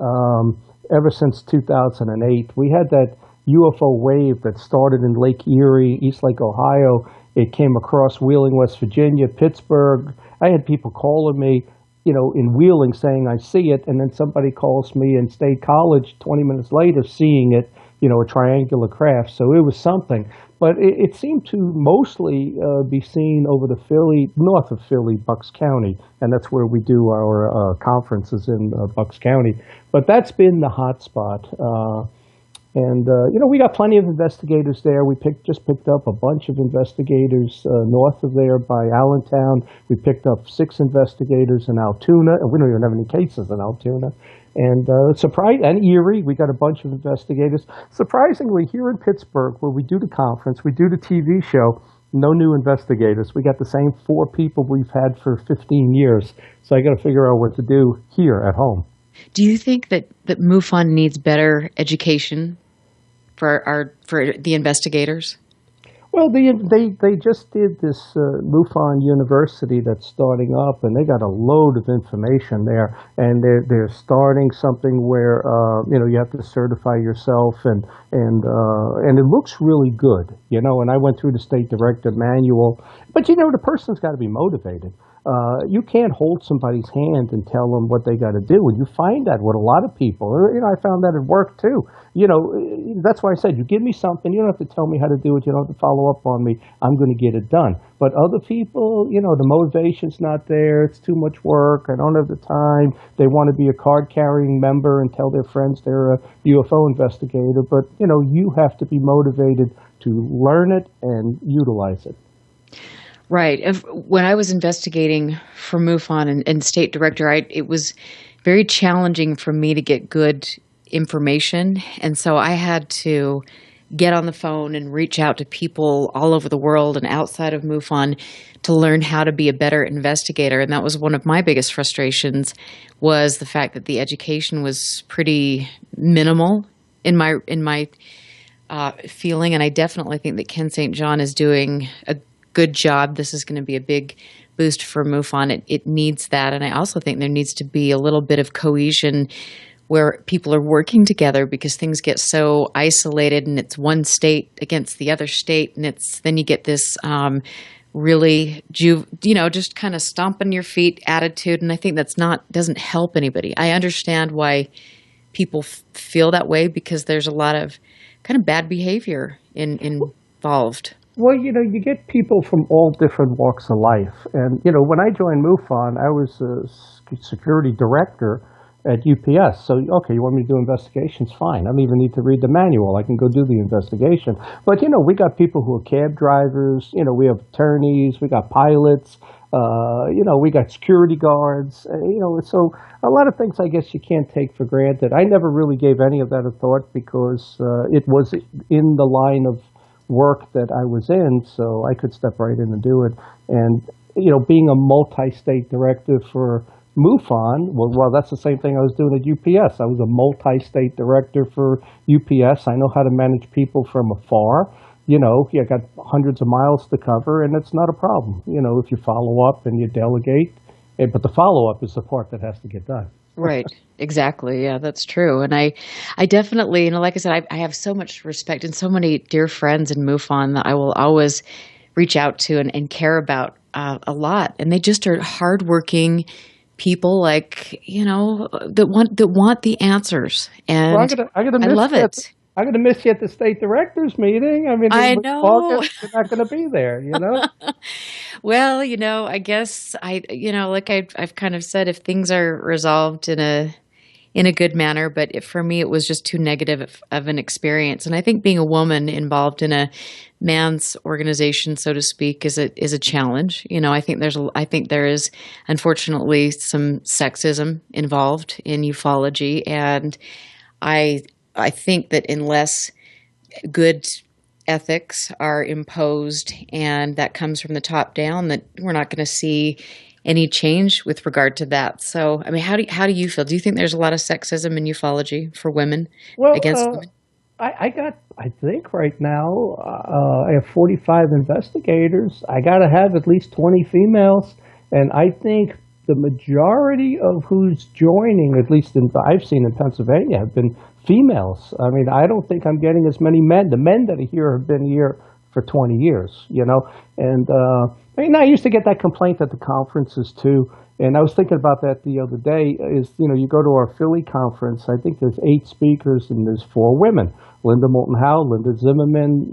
ever since 2008. We had that UFO wave that started in Lake Erie, East Lake, Ohio. It came across Wheeling, West Virginia, Pittsburgh. I had people calling me, in Wheeling saying, "I see it," and then somebody calls me in State College 20 minutes later seeing it, a triangular craft. So it was something. But it seemed to mostly be seen over north of Philly, Bucks County, and that's where we do our conferences in Bucks County. But that's been the hot spot. We got plenty of investigators there. We just picked up a bunch of investigators north of there by Allentown. We picked up 6 investigators in Altoona, and we don't even have any cases in Altoona. And and Erie, we got a bunch of investigators. Surprisingly, here in Pittsburgh, where we do the conference, we do the TV show, no new investigators. We got the same 4 people we've had for 15 years. So I got to figure out what to do here at home. Do you think that MUFON needs better education for the investigators? Well, they just did this MUFON University that's starting up, and they got a load of information there. And they're starting something where you have to certify yourself, and it looks really good. And I went through the state director manual, but the person's got to be motivated. You can't hold somebody's hand and tell them what they got to do. And you find that with a lot of people. I found that at work too. That's why I said, you give me something, you don't have to tell me how to do it. You don't have to follow up on me. I'm going to get it done. But other people, the motivation's not there. It's too much work. I don't have the time. They want to be a card-carrying member and tell their friends they're a UFO investigator. But, you have to be motivated to learn it and utilize it. Right. When I was investigating for MUFON and state director, it was very challenging for me to get good information. And so I had to get on the phone and reach out to people all over the world and outside of MUFON to learn how to be a better investigator. And that was one of my biggest frustrations, was the fact that the education was pretty minimal in my feeling. And I definitely think that Ken St. John is doing a good job. This is going to be a big boost for MUFON. It needs that. And I also think there needs to be a little bit of cohesion where people are working together, because things get so isolated and it's one state against the other state. And then you get this really, just kind of stomping your feet attitude. And I think doesn't help anybody. I understand why people feel that way, because there's a lot of kind of bad behavior involved. Well, you get people from all different walks of life. And, when I joined MUFON, I was a security director at UPS. So, okay, you want me to do investigations? Fine. I don't even need to read the manual. I can go do the investigation. But, we got people who are cab drivers. We have attorneys. We got pilots. We got security guards. So a lot of things I guess you can't take for granted. I never really gave any of that a thought, because it was in the line of work that I was in, so I could step right in and do it. And, being a multi-state director for MUFON, well, that's the same thing I was doing at UPS. I was a multi-state director for UPS. I know how to manage people from afar. You got hundreds of miles to cover, and it's not a problem, if you follow up and you delegate. But the follow-up is the part that has to get done. Right. Exactly. Yeah, that's true. And I definitely, like I said, I have so much respect and so many dear friends in MUFON that I will always reach out to and care about a lot. And they just are hardworking people, that want the answers. And well, I gotta love it. I'm going to miss you at the state directors meeting. I mean, I in know. August, you're not going to be there, you know? Well, I guess like I've kind of said, if things are resolved in a good manner, but for me, it was just too negative of an experience. And I think being a woman involved in a man's organization, so to speak, is a challenge. I think there is unfortunately some sexism involved in ufology, and I think that unless good ethics are imposed and that comes from the top down, that we're not going to see any change with regard to that. So, I mean, how do you feel? Do you think there's a lot of sexism in ufology for women, against women? I think right now, I have 45 investigators. I got to have at least 20 females. And I think the majority of who's joining, at least I've seen in Pennsylvania, have been females. I mean, I don't think I'm getting as many men. The men that are here have been here for 20 years, And I used to get that complaint at the conferences too. And I was thinking about that the other day. You go to our Philly conference, I think there's 8 speakers and there's 4 women. Linda Moulton-Howe, Linda Zimmerman,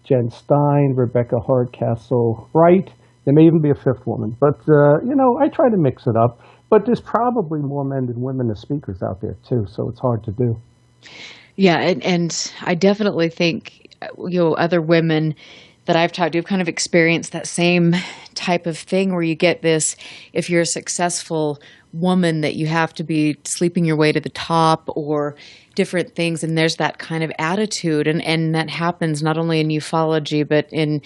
Jen Stein, Rebecca Hardcastle-Wright. There may even be a 5th woman. But, I try to mix it up. But there's probably more men than women as speakers out there, too, so it's hard to do. Yeah, and I definitely think, other women that I've talked to have kind of experienced that same type of thing where you get this, if you're a successful woman, that you have to be sleeping your way to the top or different things, and there's that kind of attitude, and that happens not only in ufology, but in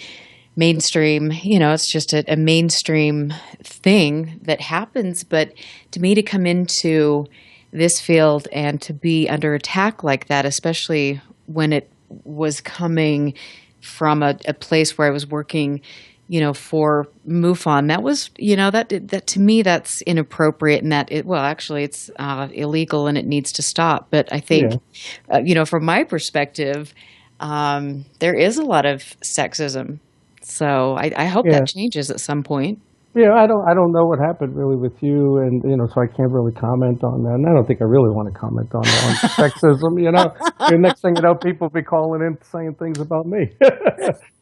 mainstream, it's just a mainstream thing that happens. But to me, to come into this field and to be under attack like that, especially when it was coming from a place where I was working, for MUFON, that was, that to me, that's inappropriate, and it's illegal and it needs to stop. But I think, from my perspective, there is a lot of sexism. So I hope that changes at some point. Yeah, I don't know what happened really with you, and so I can't really comment on that. And I don't think I really want to comment on sexism. The next thing you know, people be calling in saying things about me,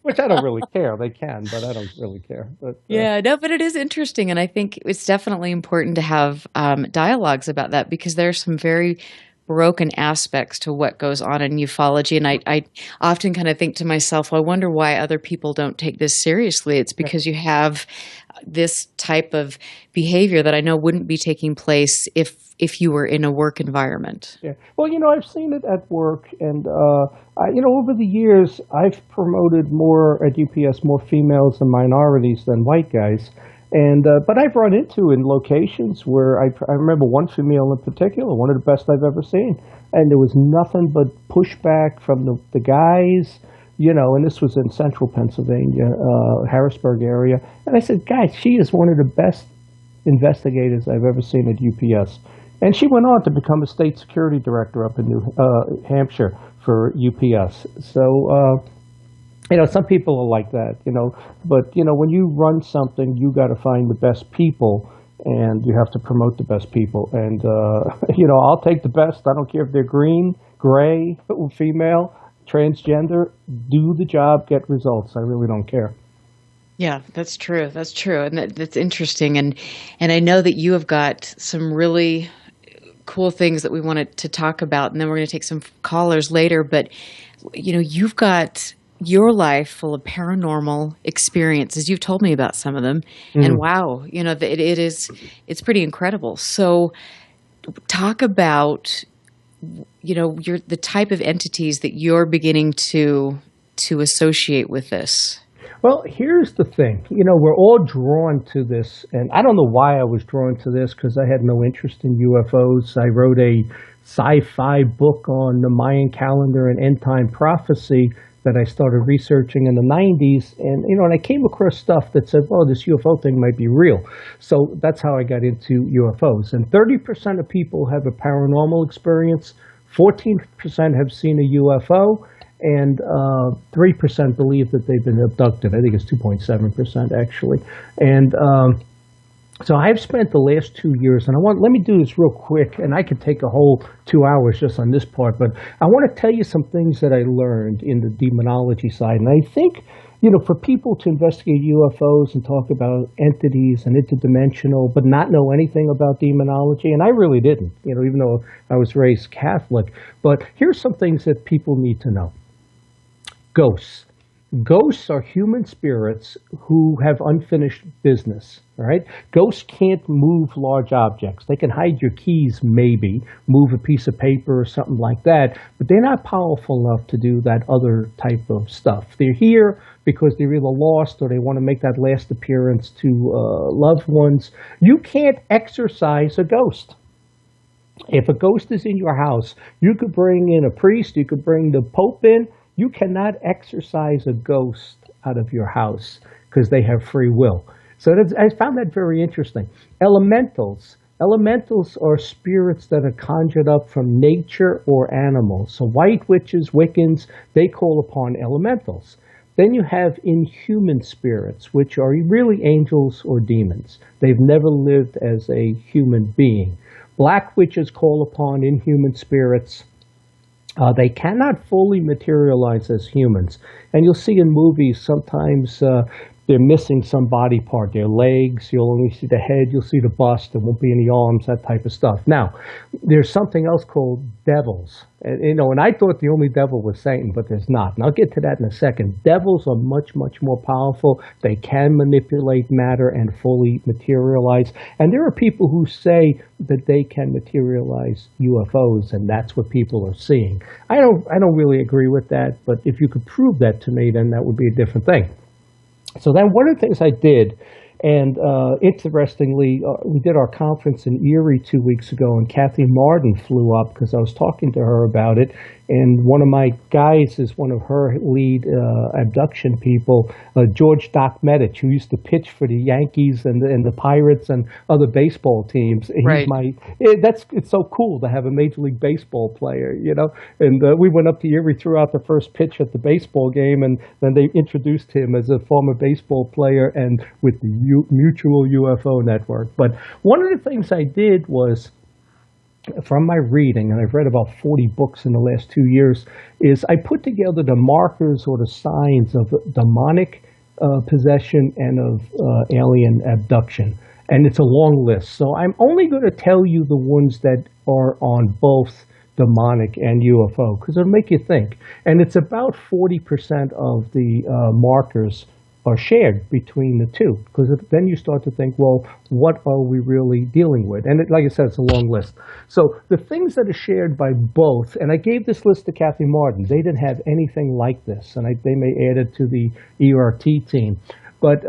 which I don't really care. They can, but I don't really care. But but it is interesting, and I think it's definitely important to have dialogues about that, because there are some very broken aspects to what goes on in ufology. And I often kind of think to myself, I wonder why other people don't take this seriously. It's because you have this type of behavior that I know wouldn't be taking place if you were in a work environment. Yeah. Well, I've seen it at work, and over the years, I've promoted more at UPS more females and minorities than white guys. And but I've run into in locations where I remember one female in particular, one of the best I've ever seen, and there was nothing but pushback from the guys, and this was in central Pennsylvania, Harrisburg area. And I said, guys, she is one of the best investigators I've ever seen at UPS. And she went on to become a state security director up in New Hampshire for UPS. So, some people are like that, but, when you run something, you got to find the best people, and you have to promote the best people. And, I'll take the best. I don't care if they're green, gray, female, transgender. Do the job, get results. I really don't care. Yeah, that's true. That's true. And that's interesting. And I know that you have got some really cool things that we wanted to talk about, and then we're going to take some callers later. But, you've got your life full of paranormal experiences. You've told me about some of them, and wow, it's pretty incredible. So talk about, the type of entities that you're beginning to associate with this. Well, here's the thing. We're all drawn to this, and I don't know why I was drawn to this, because I had no interest in UFOs. I wrote a sci-fi book on the Mayan calendar and end-time prophecy that I started researching in the 90s, and and I came across stuff that said, well, this UFO thing might be real. So that's how I got into UFOs. And 30% of people have a paranormal experience, 14% have seen a UFO, and 3% believe that they've been abducted. I think it's 2.7% actually. And So I've spent the last 2 years, and let me do this real quick, and I could take a whole 2 hours just on this part, but I want to tell you some things that I learned in the demonology side. And I think, for people to investigate UFOs and talk about entities and interdimensional, but not know anything about demonology, and I really didn't, even though I was raised Catholic. But here's some things that people need to know. Ghosts. Ghosts are human spirits who have unfinished business, all right? Ghosts can't move large objects. They can hide your keys, maybe, move a piece of paper or something like that, but they're not powerful enough to do that other type of stuff. They're here because they're either lost or they want to make that last appearance to loved ones. You can't exorcise a ghost. If a ghost is in your house, you could bring in a priest, you could bring the Pope in. You cannot exorcise a ghost out of your house because they have free will. So I found that very interesting. Elementals. Elementals are spirits that are conjured up from nature or animals. So white witches, Wiccans, they call upon elementals. Then you have inhuman spirits, which are really angels or demons. They've never lived as a human being. Black witches call upon inhuman spirits. They cannot fully materialize as humans. And you'll see in movies sometimes they're missing some body part, their legs, you'll only see the head, you'll see the bust, there won't be any arms, that type of stuff. Now, there's something else called devils. And I thought the only devil was Satan, but there's not. And I'll get to that in a second. Devils are much, much more powerful. They can manipulate matter and fully materialize. And there are people who say that they can materialize UFOs, and that's what people are seeing. I don't really agree with that, but if you could prove that to me, then that would be a different thing. So then one of the things I did, and interestingly, we did our conference in Erie 2 weeks ago, and Kathy Martin flew up because I was talking to her about it. And one of my guys is one of her lead abduction people, George Doc Medich, who used to pitch for the Yankees and the Pirates and other baseball teams. He's Right. It's so cool to have a Major League Baseball player, And we went up to Erie, threw out the first pitch at the baseball game, and then they introduced him as a former baseball player and with the Mutual UFO Network. But one of the things I did was, from my reading, and I've read about 40 books in the last 2 years, is I put together the markers or the signs of demonic possession and of alien abduction. And it's a long list. So I'm only going to tell you the ones that are on both demonic and UFO, because it'll make you think. And it's about 40% of the markers are shared between the two, because then you start to think, well, what are we really dealing with? And like I said, it's a long list. So the things that are shared by both, and I gave this list to Kathy Martin. They didn't have anything like this, and they may add it to the ERT team. But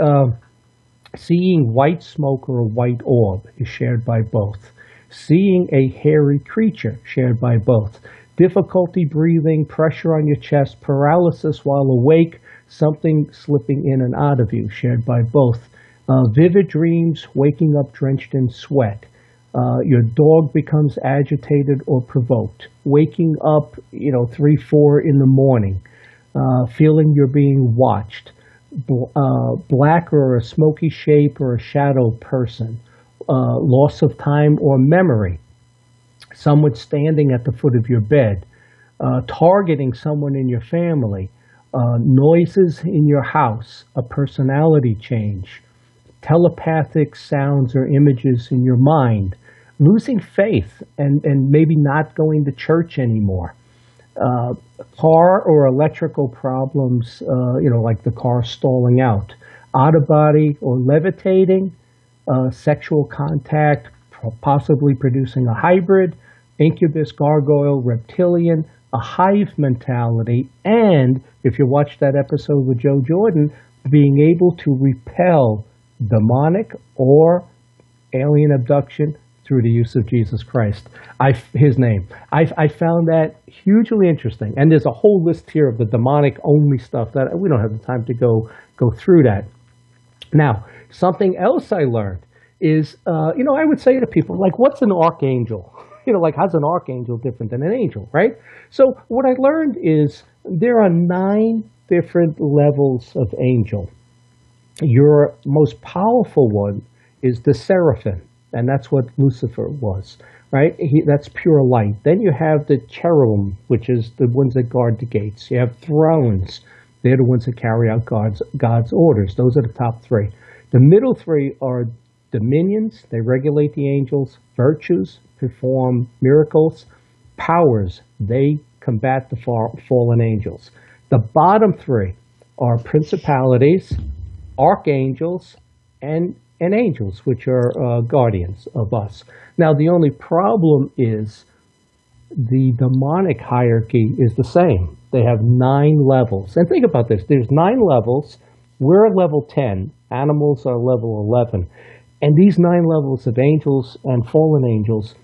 seeing white smoke or a white orb is shared by both. Seeing a hairy creature, shared by both. Difficulty breathing, pressure on your chest, paralysis while awake, something slipping in and out of you, shared by both. Vivid dreams, waking up drenched in sweat. Your dog becomes agitated or provoked. Waking up, 3, 4 in the morning. Feeling you're being watched. Black or a smoky shape or a shadow person. Loss of time or memory. Someone standing at the foot of your bed. Targeting someone in your family. Noises in your house, a personality change, telepathic sounds or images in your mind, losing faith and maybe not going to church anymore, car or electrical problems, like the car stalling out, out-of-body or levitating, sexual contact, possibly producing a hybrid, incubus, gargoyle, reptilian, a hive mentality, and if you watch that episode with Joe Jordan, being able to repel demonic or alien abduction through the use of Jesus Christ, his name. I found that hugely interesting, and there's a whole list here of the demonic only stuff that we don't have the time to go through that. Now, something else I learned is, I would say to people, like, what's an archangel? How's an archangel different than an angel, right? So what I learned is there are 9 different levels of angel. Your most powerful one is the seraphim, and that's what Lucifer was, right? That's pure light. Then you have the cherubim, which is the ones that guard the gates. You have thrones. They're the ones that carry out God's orders. Those are the top three. The middle three are dominions. They regulate the angels. Virtues, perform miracles. Powers, they combat the fallen angels. The bottom three are principalities, archangels, and angels, which are guardians of us. Now, the only problem is the demonic hierarchy is the same. They have 9 levels. And think about this. There's 9 levels. We're level 10. Animals are level 11. And these 9 levels of angels and fallen angels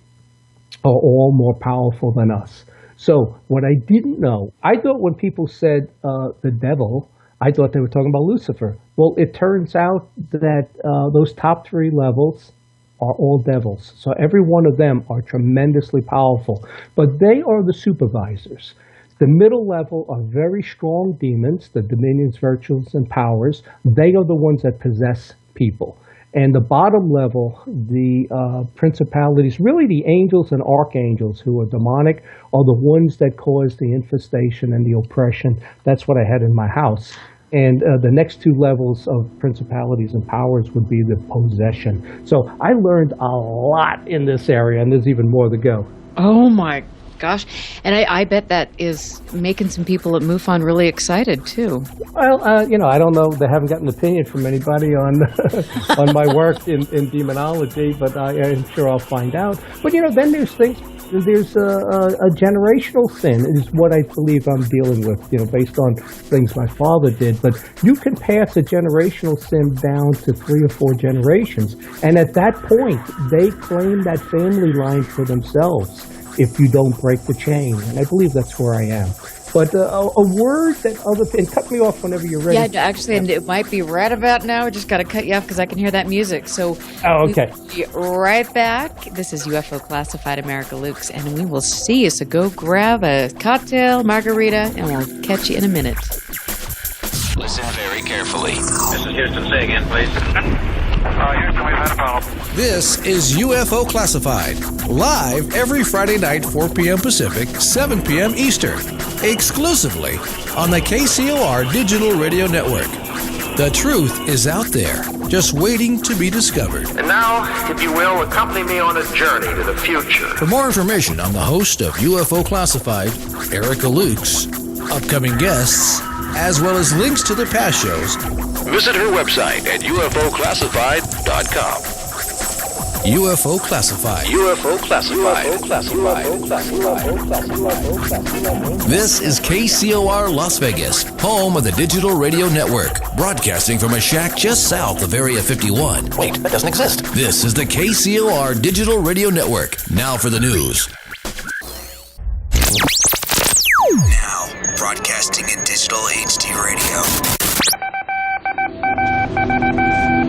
are all more powerful than us. So what I didn't know, I thought when people said the devil, I thought they were talking about Lucifer. Well, it turns out that those top 3 levels are all devils. So every one of them are tremendously powerful. But they are the supervisors. The middle level are very strong demons, the dominions, virtues, and powers. They are the ones that possess people. And the bottom level, the principalities, really the angels and archangels who are demonic, are the ones that cause the infestation and the oppression. That's what I had in my house. And the next 2 levels of principalities and powers would be the possession. So I learned a lot in this area, and there's even more to go. Oh, my gosh. And I bet that is making some people at MUFON really excited, too. Well, I don't know. They haven't gotten an opinion from anybody on on my work in demonology, but I'm sure I'll find out. But, then there's things. There's a generational sin is what I believe I'm dealing with, based on things my father did. But you can pass a generational sin down to 3 or 4 generations. And at that point, they claim that family line for themselves if you don't break the chain. And I believe that's where I am. But a word that and cut me off whenever you're ready. Yeah, actually, and it might be right about now. I just got to cut you off because I can hear that music. So, okay. We'll be right back. This is UFO Classified America Lukes, and we will see you. So go grab a cocktail, margarita, and we'll catch you in a minute. Listen very carefully. This is Houston. Say again, please. Houston, we've had a problem. This is UFO Classified, live every Friday night, 4 p.m. Pacific, 7 p.m. Eastern, exclusively on the KCOR Digital Radio Network. The truth is out there, just waiting to be discovered. And now, if you will, accompany me on a journey to the future. For more information on the host of UFO Classified, Erica Lukes, upcoming guests, as well as links to the past shows, visit her website at UFOclassified.com. UFO Classified. UFO Classified. This is KCOR Las Vegas, home of the Digital Radio Network, broadcasting from a shack just south of Area 51. Wait, that doesn't exist. This is the KCOR Digital Radio Network. Now for the news. Now, broadcasting in digital HD radio.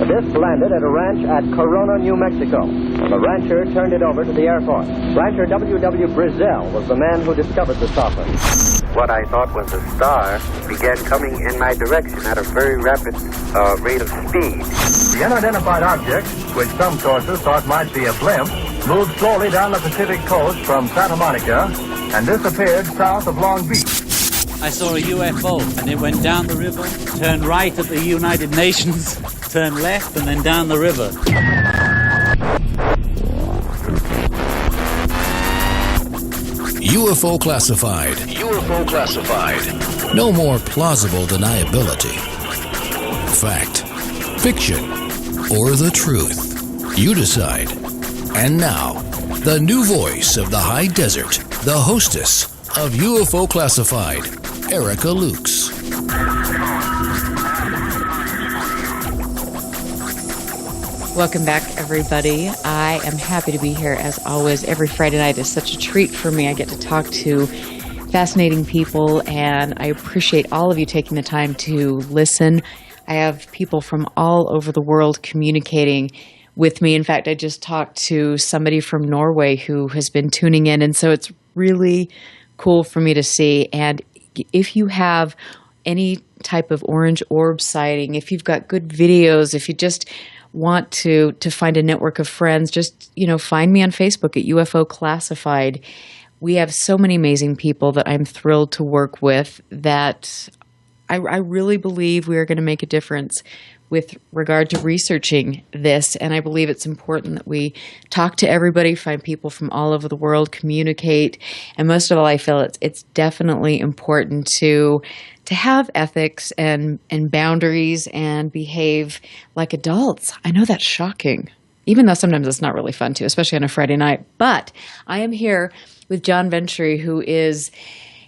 The disc landed at a ranch at Corona, New Mexico. The rancher turned it over to the Air Force. Rancher W.W. Brazell was the man who discovered the saucer. What I thought was a star began coming in my direction at a very rapid rate of speed. The unidentified object, which some sources thought might be a blimp, moved slowly down the Pacific coast from Santa Monica and disappeared south of Long Beach. I saw a UFO, and it went down the river, turned right at the United Nations, turned left, and then down the river. UFO Classified. UFO Classified. No more plausible deniability. Fact, fiction, or the truth. You decide. And now, the new voice of the high desert, the hostess of UFO Classified, Erica Lukes. Welcome back, everybody. I am happy to be here, as always. Every Friday night is such a treat for me. I get to talk to fascinating people, and I appreciate all of you taking the time to listen. I have people from all over the world communicating with me. In fact, I just talked to somebody from Norway who has been tuning in, and so it's really cool for me to see. And if you have any type of orange orb sighting, if you've got good videos, if you just want to find a network of friends, just, find me on Facebook at UFO Classified. We have so many amazing people that I'm thrilled to work with that I really believe we are going to make a difference with regard to researching this. And I believe it's important that we talk to everybody, find people from all over the world, communicate. And most of all, I feel it's definitely important to have ethics and boundaries and behave like adults. I know that's shocking, even though sometimes it's not really fun to, especially on a Friday night. But I am here with John Ventre, who is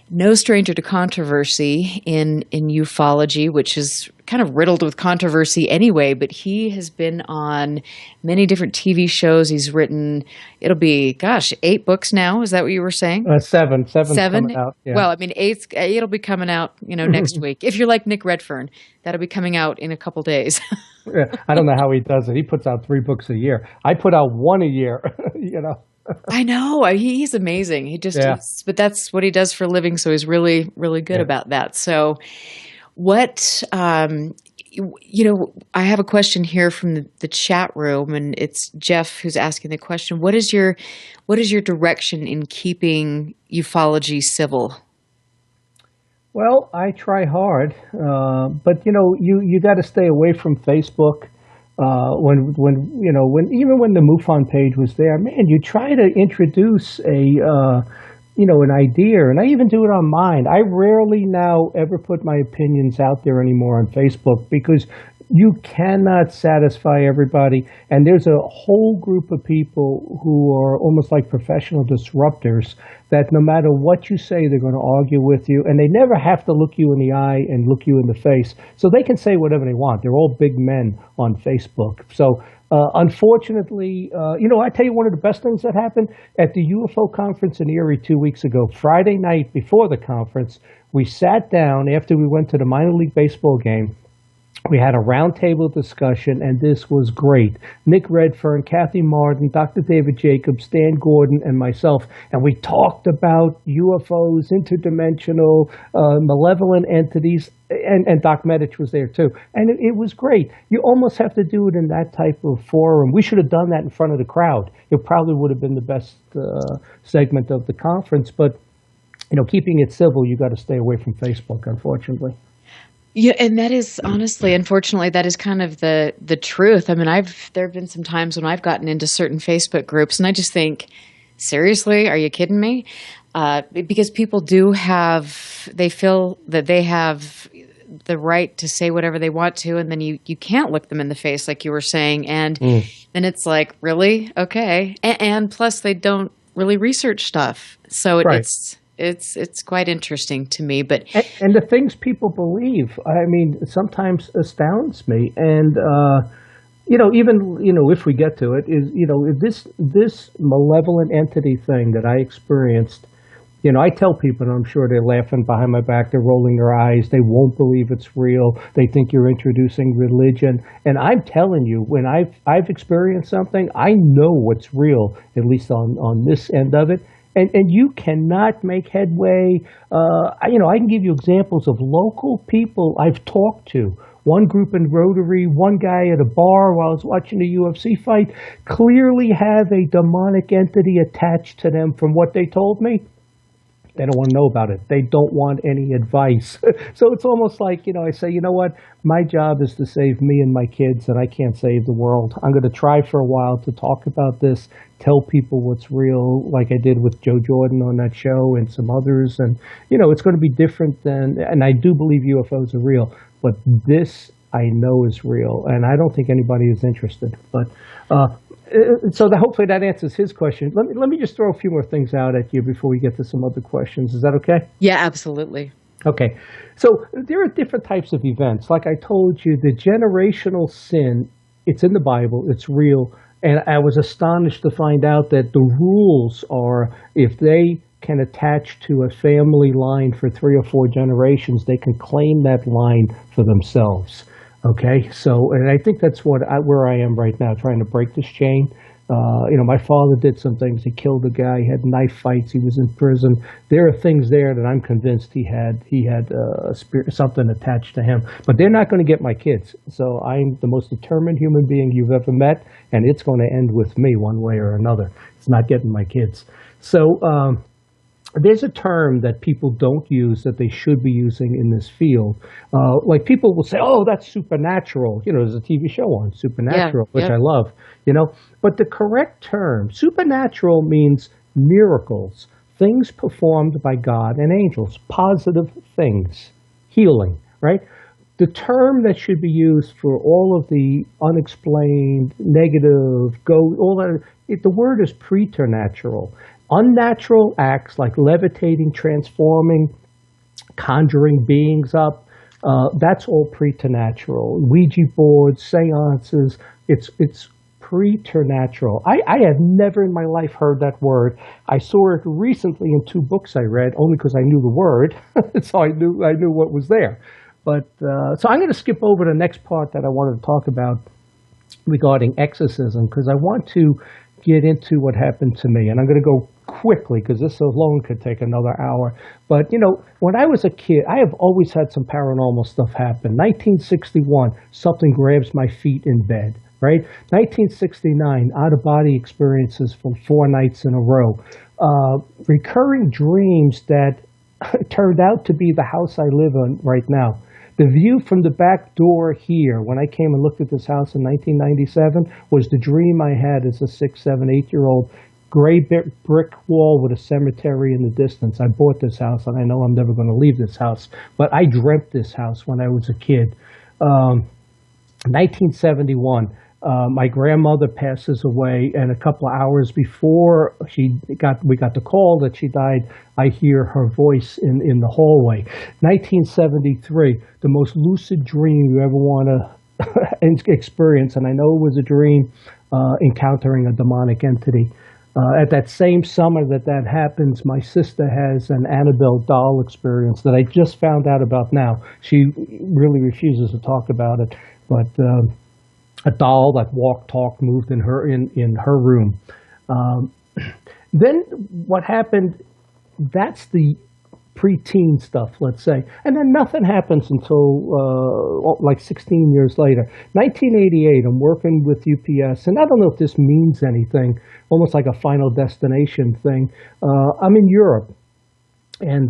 no stranger to controversy in ufology, which is kind of riddled with controversy anyway, but he has been on many different TV shows. He's written, it'll be, 8 books now. Is that what you were saying? 7. 7 7? Coming out, yeah. Well, I mean, it'll be coming out, next week. If you're like Nick Redfern, that'll be coming out in a couple days. Yeah, I don't know how he does it. He puts out 3 books a year. I put out 1 a year, I know. He's amazing. He just is, but that's what he does for a living. So he's really, really good about that. So what, I have a question here from the chat room, and it's Jeff who's asking the question. What is your direction in keeping ufology civil? Well, I try hard, but you got to stay away from Facebook. When the MUFON page was there, man, you try to introduce an idea, and I even do it on mine. I rarely now ever put my opinions out there anymore on Facebook because you cannot satisfy everybody, and there's a whole group of people who are almost like professional disruptors that no matter what you say, they're going to argue with you, and they never have to look you in the eye and look you in the face. So they can say whatever they want. They're all big men on Facebook. So unfortunately, I tell you one of the best things that happened at the UFO conference in Erie 2 weeks ago, Friday night before the conference, we sat down after we went to the minor league baseball game. We had a roundtable discussion, and this was great. Nick Redfern, Kathy Martin, Dr. David Jacobs, Stan Gordon, and myself, and we talked about UFOs, interdimensional, malevolent entities, and Doc Medich was there too. And it was great. You almost have to do it in that type of forum. We should have done that in front of the crowd. It probably would have been the best segment of the conference, but keeping it civil, you got to stay away from Facebook, unfortunately. Yeah, and that is honestly, unfortunately, that is kind of the truth. I mean, there have been some times when I've gotten into certain Facebook groups, and I just think, seriously, are you kidding me? Because people they feel that they have the right to say whatever they want to, and then you can't look them in the face, like you were saying, and then it's like, really? Okay. And plus, they don't really research stuff, so it's quite interesting to me. But and the things people believe, I mean, sometimes astounds me. And even if we get to it, is this malevolent entity thing that I experienced. I tell people, and I'm sure they're laughing behind my back, they're rolling their eyes, they won't believe it's real, they think you're introducing religion. And I'm telling you, when I've experienced something, I know what's real, at least on this end of it. And you cannot make headway. I can give you examples of local people I've talked to. One group in Rotary, one guy at a bar while I was watching a UFC fight, clearly have a demonic entity attached to them from what they told me. They don't want to know about it. They don't want any advice. So it's almost like, I say, you know what? My job is to save me and my kids, and I can't save the world. I'm going to try for a while to talk about this, tell people what's real, like I did with Joe Jordan on that show and some others. And, it's going to be different and I do believe UFOs are real, but this I know is real, and I don't think anybody is interested. But so hopefully that answers his question. Let me just throw a few more things out at you before we get to some other questions. Is that okay? Yeah, absolutely. Okay. So there are different types of events. Like I told you, the generational sin, it's in the Bible, it's real. And I was astonished to find out that the rules are if they can attach to a family line for 3 or 4 generations, they can claim that line for themselves. Okay, so, and I think that's where I am right now, trying to break this chain. My father did some things. He killed a guy. He had knife fights. He was in prison. There are things there that I'm convinced he had something attached to him. But they're not going to get my kids. So I'm the most determined human being you've ever met, and it's going to end with me one way or another. It's not getting my kids. So there's a term that people don't use that they should be using in this field. Like people will say, "Oh, that's supernatural." There's a TV show on Supernatural, which I love. But the correct term, supernatural, means miracles, things performed by God and angels, positive things, healing, right? The term that should be used for all of the unexplained, negative, the word is preternatural. Unnatural acts like levitating, transforming, conjuring beings up, that's all preternatural. Ouija boards, seances, it's preternatural. I have never in my life heard that word. I saw it recently in 2 books I read, only because I knew the word, so I knew what was there. But so I'm going to skip over the next part that I wanted to talk about regarding exorcism, because I want to get into what happened to me, and I'm going to go quickly because this alone could take another hour. But when I was a kid, I have always had some paranormal stuff happen. 1961, something grabs my feet in bed. Right? 1969, out-of-body experiences from 4 nights in a row. Recurring dreams that turned out to be the house I live in right now. The view from the back door here, when I came and looked at this house in 1997, was the dream I had as a 6, 7, 8-year-old. Gray brick wall with a cemetery in the distance. I bought this house, and I know I'm never going to leave this house. But I dreamt this house when I was a kid. 1971. My grandmother passes away, and a couple of hours before we got the call that she died, I hear her voice in the hallway. 1973, the most lucid dream you ever want to experience, and I know it was a dream encountering a demonic entity. At that same summer that happens, my sister has an Annabelle doll experience that I just found out about now. She really refuses to talk about it, but a doll that walked, talked, moved in her room. Then what happened, that's the preteen stuff, let's say. And then nothing happens until like 16 years later. 1988, I'm working with UPS, and I don't know if this means anything, almost like a Final Destination thing. I'm in Europe. And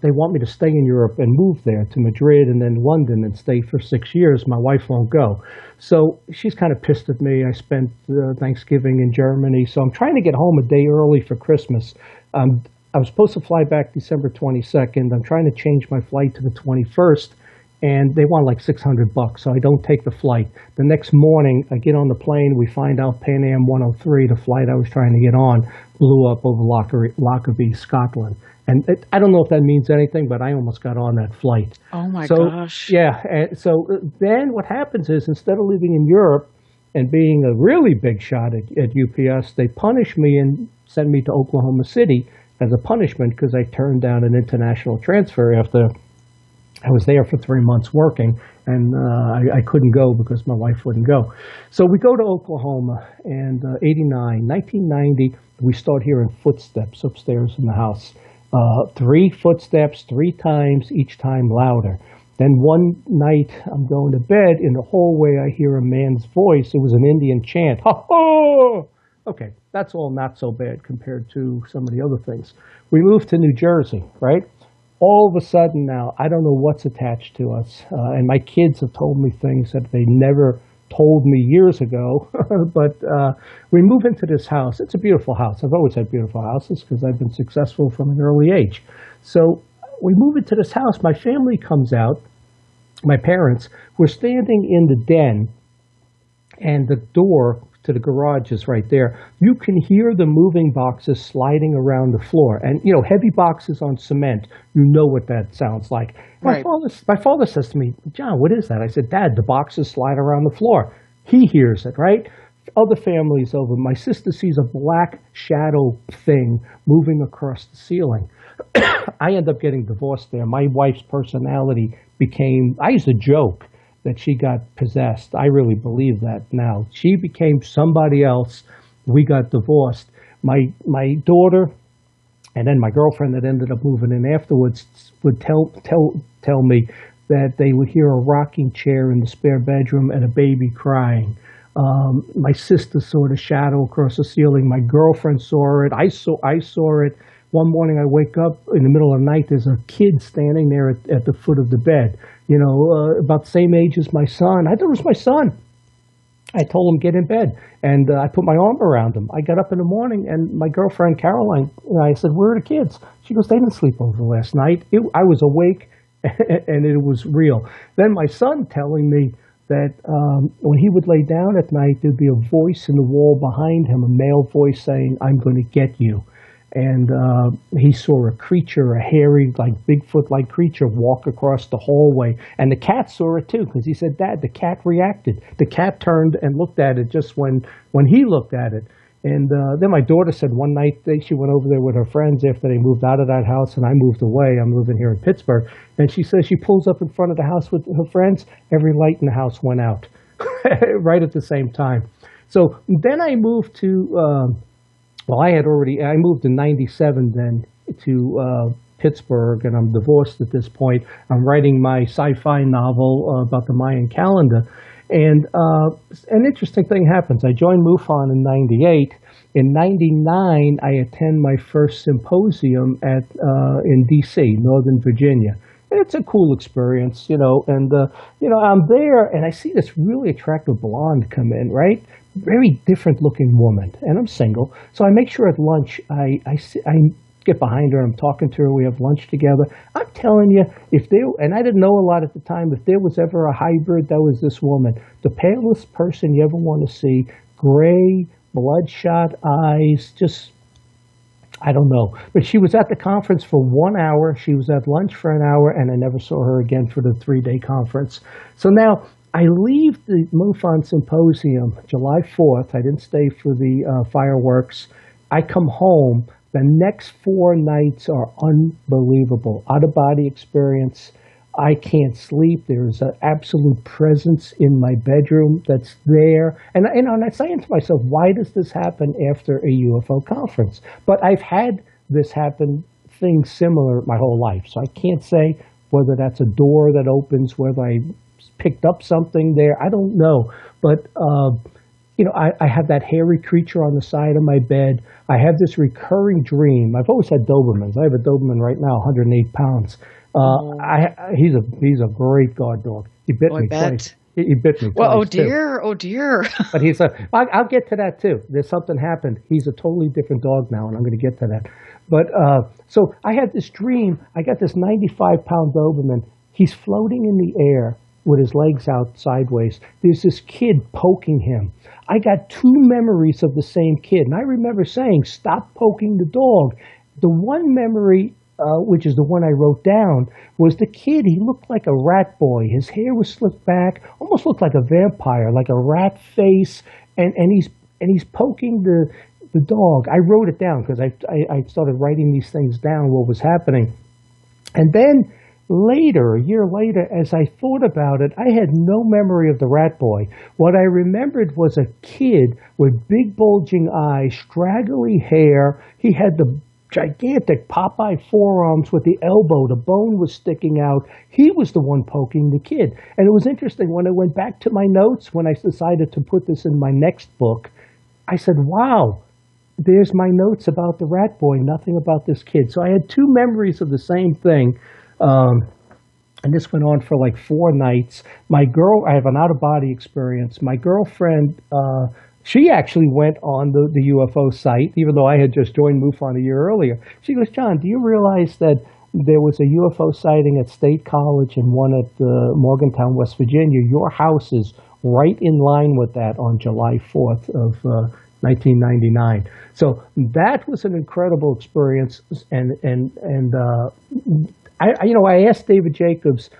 they want me to stay in Europe and move there to Madrid and then London and stay for 6 years. My wife won't go. So she's kind of pissed at me. I spent Thanksgiving in Germany. So I'm trying to get home a day early for Christmas. I was supposed to fly back December 22nd. I'm trying to change my flight to the 21st. And they want like $600, so I don't take the flight. The next morning, I get on the plane. We find out Pan Am 103, the flight I was trying to get on, blew up over Lockerbie, Scotland. And I don't know if that means anything, but I almost got on that flight. Oh, my gosh. Yeah. And so then what happens is, instead of living in Europe and being a really big shot at UPS, they punish me and send me to Oklahoma City as a punishment because I turned down an international transfer after I was there for 3 months working, and I couldn't go because my wife wouldn't go. So we go to Oklahoma, and 1990, we start hearing footsteps upstairs in the house. 3 footsteps, 3 times, each time louder. Then one night, I'm going to bed. In the hallway, I hear a man's voice. It was an Indian chant. Ha ha! Okay, that's all not so bad compared to some of the other things. We moved to New Jersey, right? All of a sudden now, I don't know what's attached to us. And my kids have told me things that they never told me years ago. But we move into this house. It's a beautiful house. I've always had beautiful houses because I've been successful from an early age. So we move into this house. My family comes out. My parents were standing in the den, and the door to the garage is right there. You can hear the moving boxes sliding around the floor. And, you know, heavy boxes on cement, you know what that sounds like. Right. My father says to me, John, what is that? I said, Dad, the boxes slide around the floor. He hears it, right? Other families over. My sister sees a black shadow thing moving across the ceiling. I end up getting divorced there. My wife's personality became, I used to joke that she got possessed. I really believe that now. She became somebody else, we got divorced. My daughter and then my girlfriend that ended up moving in afterwards would tell me that they would hear a rocking chair in the spare bedroom and a baby crying. My sister saw the shadow across the ceiling. My girlfriend saw it. I saw it. One morning I wake up in the middle of the night, there's a kid standing there at the foot of the bed, about the same age as my son. I thought it was my son. I told him, get in bed. And I put my arm around him. I got up in the morning, and my girlfriend, Caroline, I said, where are the kids? She goes, they didn't sleep over last night. I was awake, and it was real. Then my son telling me that when he would lay down at night, there'd be a voice in the wall behind him, a male voice saying, I'm going to get you. And he saw a creature, a hairy, like Bigfoot-like creature walk across the hallway. And the cat saw it too, because he said, Dad, the cat reacted. The cat turned and looked at it just when he looked at it. And then my daughter said one night she went over there with her friends after they moved out of that house, and I moved away. I'm living here in Pittsburgh. And she says she pulls up in front of the house with her friends. Every light in the house went out right at the same time. So then I moved to... I moved in 97 then to Pittsburgh, and I'm divorced at this point. I'm writing my sci-fi novel about the Mayan calendar. And an interesting thing happens. I joined MUFON in 98. In 99, I attend my first symposium in D.C., Northern Virginia. It's a cool experience, and I'm there, and I see this really attractive blonde come in, right? Very different looking woman, and I'm single. So I make sure at lunch I get behind her, I'm talking to her, we have lunch together. I'm telling you, and I didn't know a lot at the time, if there was ever a hybrid, that was this woman. The palest person you ever want to see, gray, bloodshot eyes, just, I don't know. But she was at the conference for 1 hour, she was at lunch for an hour, and I never saw her again for the 3-day conference. So now, I leave the MUFON Symposium July 4th. I didn't stay for the fireworks. I come home. The next 4 nights are unbelievable. Out-of-body experience. I can't sleep. There's an absolute presence in my bedroom that's there. And I'm saying to myself, why does this happen after a UFO conference? But I've had this happen, things similar my whole life. So I can't say whether that's a door that opens, whether I picked up something there. I don't know. But, I have that hairy creature on the side of my bed. I have this recurring dream. I've always had Dobermans. I have a Doberman right now, 108 pounds. He's a great guard dog. He bit me twice. He bit me twice. Well, oh dear. But I'll get to that too. There's something happened. He's a totally different dog now, and I'm going to get to that. But so I had this dream. I got this 95-pound Doberman. He's floating in the air with his legs out sideways. There's this kid poking him. I got 2 memories of the same kid. And I remember saying, stop poking the dog. The one memory, which is the one I wrote down, was the kid. He looked like a rat boy. His hair was slicked back, almost looked like a vampire, like a rat face. And he's poking the dog. I wrote it down because I started writing these things down, what was happening. And then later, a year later, as I thought about it, I had no memory of the rat boy. What I remembered was a kid with big bulging eyes, straggly hair. He had the gigantic Popeye forearms with the elbow. The bone was sticking out. He was the one poking the kid. And it was interesting, when I went back to my notes, when I decided to put this in my next book, I said, wow, there's my notes about the rat boy, nothing about this kid. So I had 2 memories of the same thing. And this went on for like 4 nights. I have an out-of-body experience. My girlfriend, she actually went on the UFO site, even though I had just joined MUFON a year earlier. She goes, John, do you realize that there was a UFO sighting at State College and one at Morgantown, West Virginia? Your house is right in line with that on July 4th of 1999. So that was an incredible experience. I asked David Jacobs,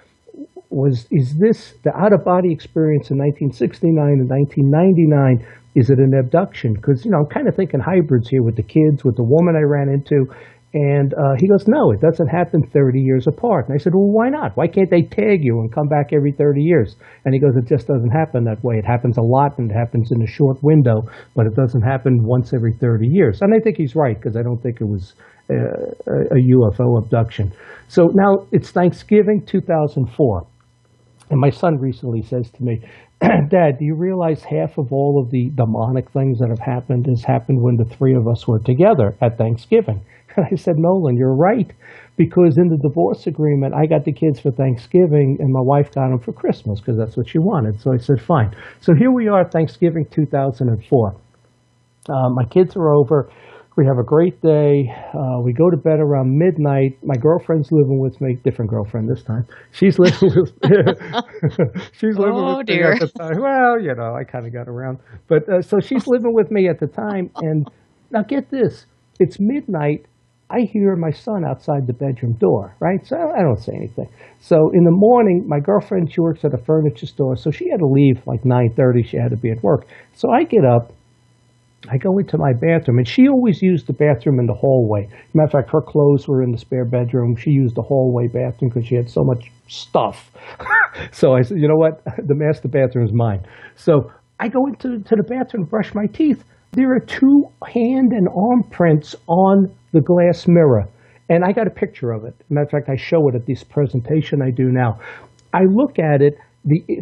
is this the out-of-body experience in 1969 and 1999, is it an abduction? Because, I'm kind of thinking hybrids here with the kids, with the woman I ran into. And he goes, no, it doesn't happen 30 years apart. And I said, well, why not? Why can't they tag you and come back every 30 years? And he goes, it just doesn't happen that way. It happens a lot, and it happens in a short window, but it doesn't happen once every 30 years. And I think he's right, because I don't think it was a UFO abduction. So now it's Thanksgiving 2004. And my son recently says to me, Dad, do you realize half of all of the demonic things that have happened has happened when the three of us were together at Thanksgiving? And I said, Nolan, you're right, because in the divorce agreement, I got the kids for Thanksgiving and my wife got them for Christmas because that's what she wanted. So I said, fine. So here we are, Thanksgiving 2004. My kids are over. We have a great day. We go to bed around midnight. My girlfriend's living with me. Different girlfriend this time. She's living with she's living with me at the time. Well, you know, I kind of got around. But so she's living with me at the time. And now get this. It's midnight. I hear my son outside the bedroom door, right? So I don't say anything. So in the morning, my girlfriend, she works at a furniture store. So she had to leave like 9:30. She had to be at work. So I get up. I go into my bathroom, and she always used the bathroom in the hallway. Matter of fact, her clothes were in the spare bedroom. She used the hallway bathroom because she had so much stuff. So I said, you know what? The master bathroom is mine. So I go into the bathroom to brush my teeth. There are 2 hand and arm prints on the glass mirror, and I got a picture of it. Matter of fact, I show it at this presentation I do now. I look at it.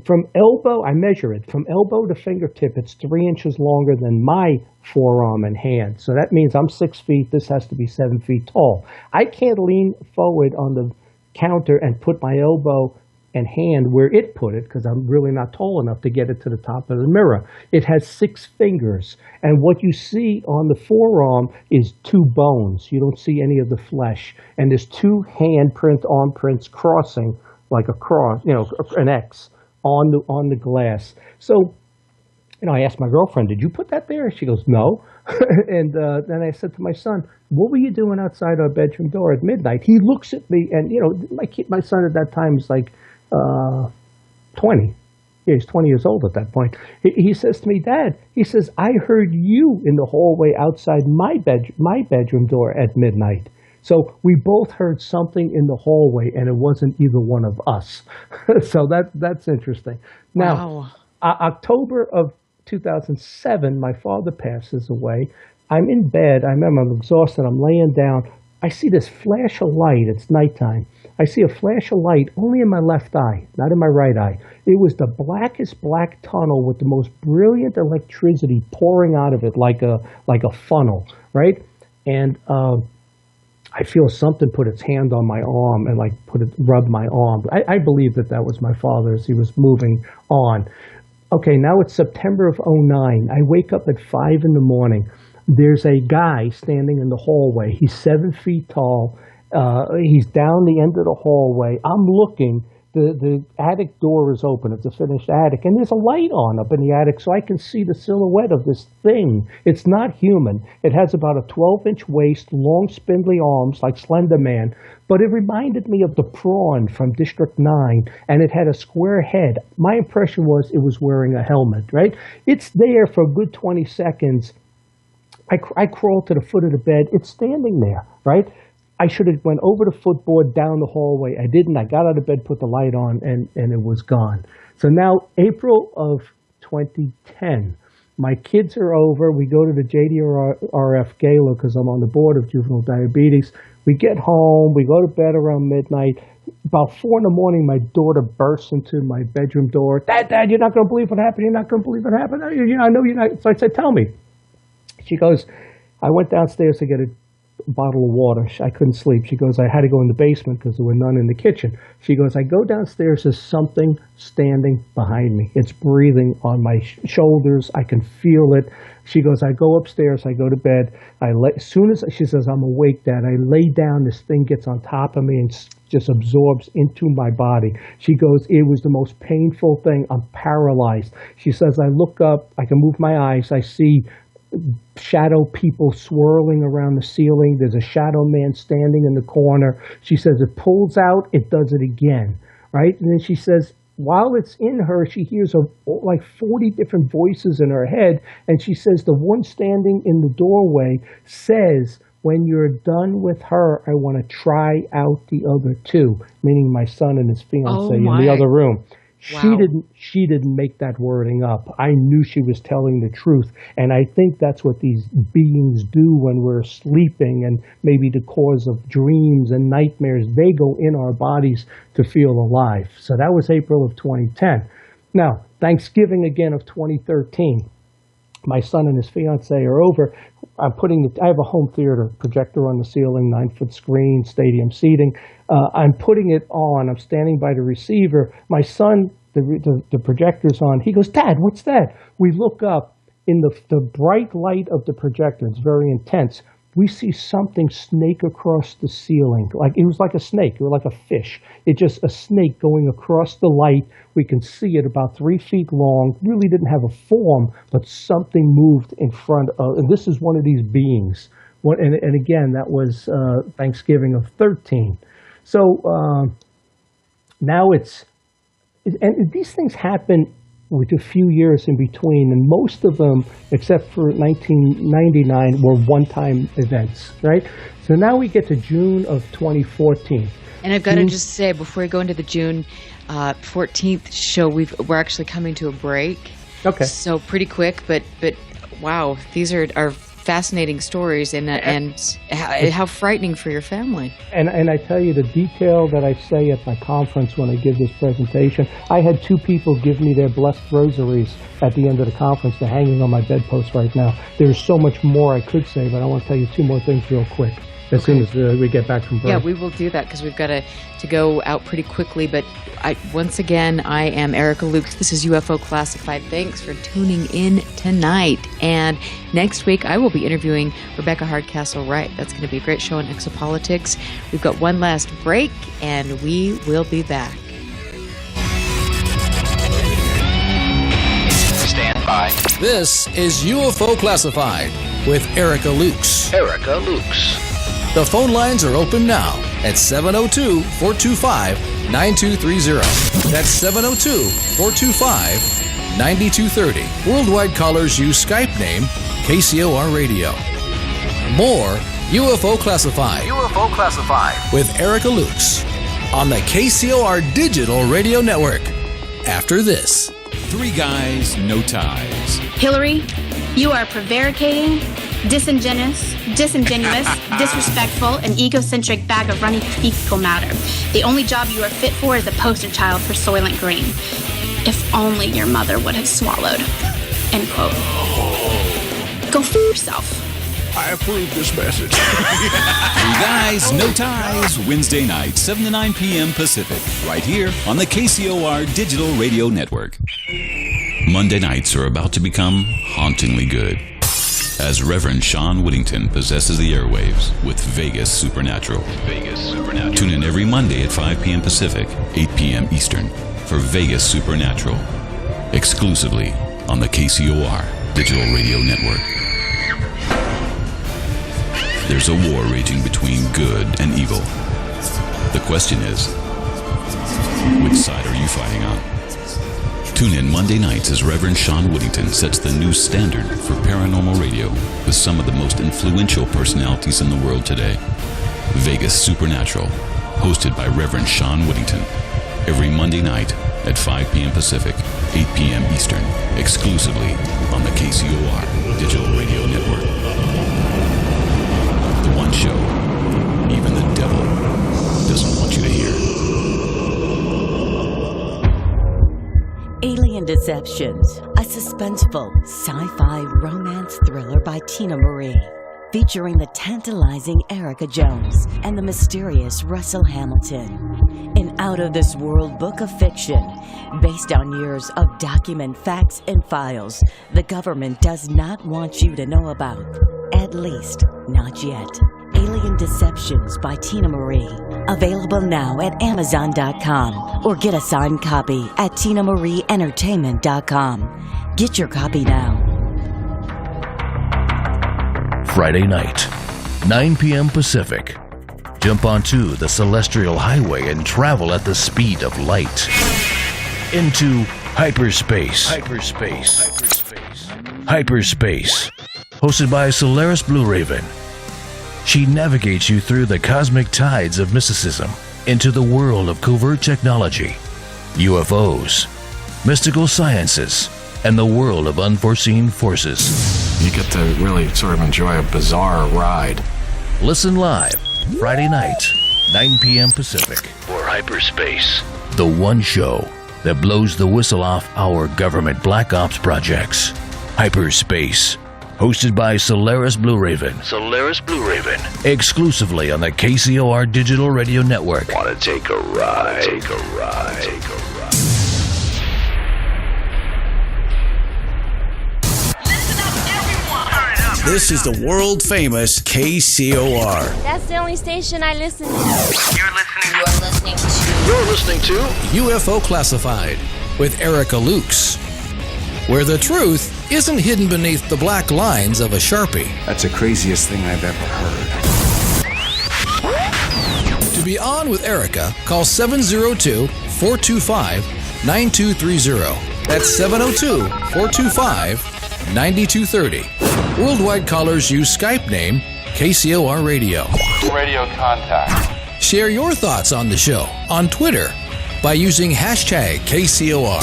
From elbow, I measure it. From elbow to fingertip, it's 3 inches longer than my forearm and hand. So that means I'm 6 feet. This has to be 7 feet tall. I can't lean forward on the counter and put my elbow and hand where it put it because I'm really not tall enough to get it to the top of the mirror. It has 6 fingers. And what you see on the forearm is 2 bones. You don't see any of the flesh. And there's 2 handprint, arm prints crossing like a cross, you know, an X. On the glass. So, you know, I asked my girlfriend, did you put that there? She goes, no. And then I said to my son, what were you doing outside our bedroom door at midnight? He looks at me, and, you know, my son at that time is like 20. Yeah, he's 20 years old at that point. He says to me, Dad, he says, I heard you in the hallway outside my bedroom door at midnight. So we both heard something in the hallway, and it wasn't either one of us. So that's interesting. Now, October of 2007, my father passes away. I'm in bed. I remember I'm exhausted. I'm laying down. I see this flash of light. It's nighttime. I see a flash of light only in my left eye, not in my right eye. It was the blackest black tunnel with the most brilliant electricity pouring out of it like a funnel, right? And I feel something put its hand on my arm and rub my arm. I believe that was my father as he was moving on. Okay, now it's September of 2009. I wake up at 5 in the morning. There's a guy standing in the hallway. He's 7 feet tall. He's down the end of the hallway. I'm looking. The attic door is open. It's a finished attic. And there's a light on up in the attic so I can see the silhouette of this thing. It's not human. It has about a 12-inch waist, long spindly arms like Slender Man. But it reminded me of the prawn from District 9. And it had a square head. My impression was it was wearing a helmet, right? It's there for a good 20 seconds. I crawled to the foot of the bed. It's standing there, right? I should have went over the footboard, down the hallway. I didn't. I got out of bed, put the light on, and it was gone. So now, April of 2010, my kids are over. We go to the JDRF gala because I'm on the board of juvenile diabetes. We get home. We go to bed around midnight. About 4 in the morning, my daughter bursts into my bedroom door. Dad, you're not going to believe what happened. You're not going to believe what happened. I know you're not. So I said, tell me. She goes, I went downstairs to get a bottle of water. I couldn't sleep. She goes, I had to go in the basement because there were none in the kitchen. She goes, I go downstairs, there's something standing behind me. It's breathing on my shoulders. I can feel it. She goes, I go upstairs, I go to bed. As soon as she says, I'm awake, Dad, I lay down, this thing gets on top of me and just absorbs into my body. She goes, it was the most painful thing. I'm paralyzed. She says, I look up, I can move my eyes, I see shadow people swirling around the ceiling. There's a shadow man standing in the corner. She says it pulls out, it does it again, right? And then she says, while it's in her, she hears like 40 different voices in her head. And she says the one standing in the doorway says, when you're done with her, I want to try out the other two, meaning my son and his fiance in the other room. Wow. She didn't make that wording up. I knew she was telling the truth. And I think that's what these beings do when we're sleeping, and maybe the cause of dreams and nightmares. They go in our bodies to feel alive. So that was April of 2010. Now, Thanksgiving again of 2013. My son and his fiance are over. I have a home theater projector on the ceiling, 9-foot screen, stadium seating. I'm putting it on. I'm standing by the receiver. My son, the projector's on. He goes, "Dad, what's that?" We look up. In the bright light of the projector, it's very intense, we see something snake across the ceiling. It was like a snake or like a fish. It's just a snake going across the light. We can see it about 3 feet long. Really didn't have a form, but something moved in front of, and this is one of these beings. And again, that was Thanksgiving of 13. So now and these things happen with a few years in between, and most of them, except for 1999, were one-time events, right? So now we get to June of 2014. And I've got to just say, before we go into the June 14th show, we're actually coming to a break. Okay. So pretty quick, but wow, these are fascinating stories, and how frightening for your family. And I tell you, the detail that I say at my conference when I give this presentation, I had 2 people give me their blessed rosaries at the end of the conference. They're hanging on my bedpost right now. There's so much more I could say, but I want to tell you 2 more things real quick as soon as we get back from break. Yeah, we will do that because we've got to go out pretty quickly. But once again, I am Erica Lukes. This is UFO Classified. Thanks for tuning in tonight. And next week, I will be interviewing Rebecca Hardcastle-Wright. That's going to be a great show on exopolitics. We've got one last break, and we will be back. Stand by. This is UFO Classified with Erica Lukes. Erica Lukes. The phone lines are open now at 702-425-9230. That's 702-425-9230. Worldwide callers use Skype name KCOR Radio. More UFO Classified. UFO Classified with Erica Lukes on the KCOR Digital Radio Network. After this. 3 guys, no ties. Hillary, you are prevaricating, disingenuous, disrespectful, and egocentric bag of runny fecal matter. The only job you are fit for is a poster child for Soylent Green. If only your mother would have swallowed. End quote. Go f*** yourself. I approve this message. 3 guys, no ties. Wednesday night, 7 to 9 p.m. Pacific. Right here on the KCOR Digital Radio Network. Monday nights are about to become hauntingly good, as Reverend Sean Whittington possesses the airwaves with Vegas Supernatural. Tune in every Monday at 5 p.m. Pacific, 8 p.m. Eastern for Vegas Supernatural, exclusively on the KCOR Digital Radio Network. There's a war raging between good and evil. The question is, which side are you fighting on? Tune in Monday nights as Reverend Sean Whittington sets the new standard for paranormal radio with some of the most influential personalities in the world today. Vegas Supernatural, hosted by Reverend Sean Whittington, every Monday night at 5 p.m. Pacific, 8 p.m. Eastern, exclusively on the KCOR Digital Radio Network. The one show even the devil doesn't want you to hear. Alien Deceptions, a suspenseful sci-fi romance thriller by Tina Marie, featuring the tantalizing Erica Jones and the mysterious Russell Hamilton. An out-of-this-world book of fiction based on years of document facts and files the government does not want you to know about. At least, not yet. Alien Deceptions by Tina Marie. Available now at Amazon.com or get a signed copy at TinaMarieEntertainment.com. Get your copy now. Friday night, 9 p.m. Pacific. Jump onto the Celestial Highway and travel at the speed of light. Into hyperspace. Hyperspace. Hosted by Solaris Blue Raven. She navigates you through the cosmic tides of mysticism into the world of covert technology, UFOs, mystical sciences, and the world of unforeseen forces. You get to really sort of enjoy a bizarre ride. Listen live, Friday night, 9 p.m. Pacific, for Hyperspace, the one show that blows the whistle off our government black ops projects. Hyperspace, hosted by Solaris Blue Raven. Exclusively on the KCOR Digital Radio Network. Want to take a ride? This is the world-famous KCOR. That's the only station I listen to. You're listening to UFO Classified with Erica Lukes, where the truth isn't hidden beneath the black lines of a Sharpie. That's the craziest thing I've ever heard. To be on with Erica, call 702-425-9230. That's 702-425-9230. Worldwide callers use Skype name KCOR Radio. Radio contact. Share your thoughts on the show on Twitter by using hashtag KCOR.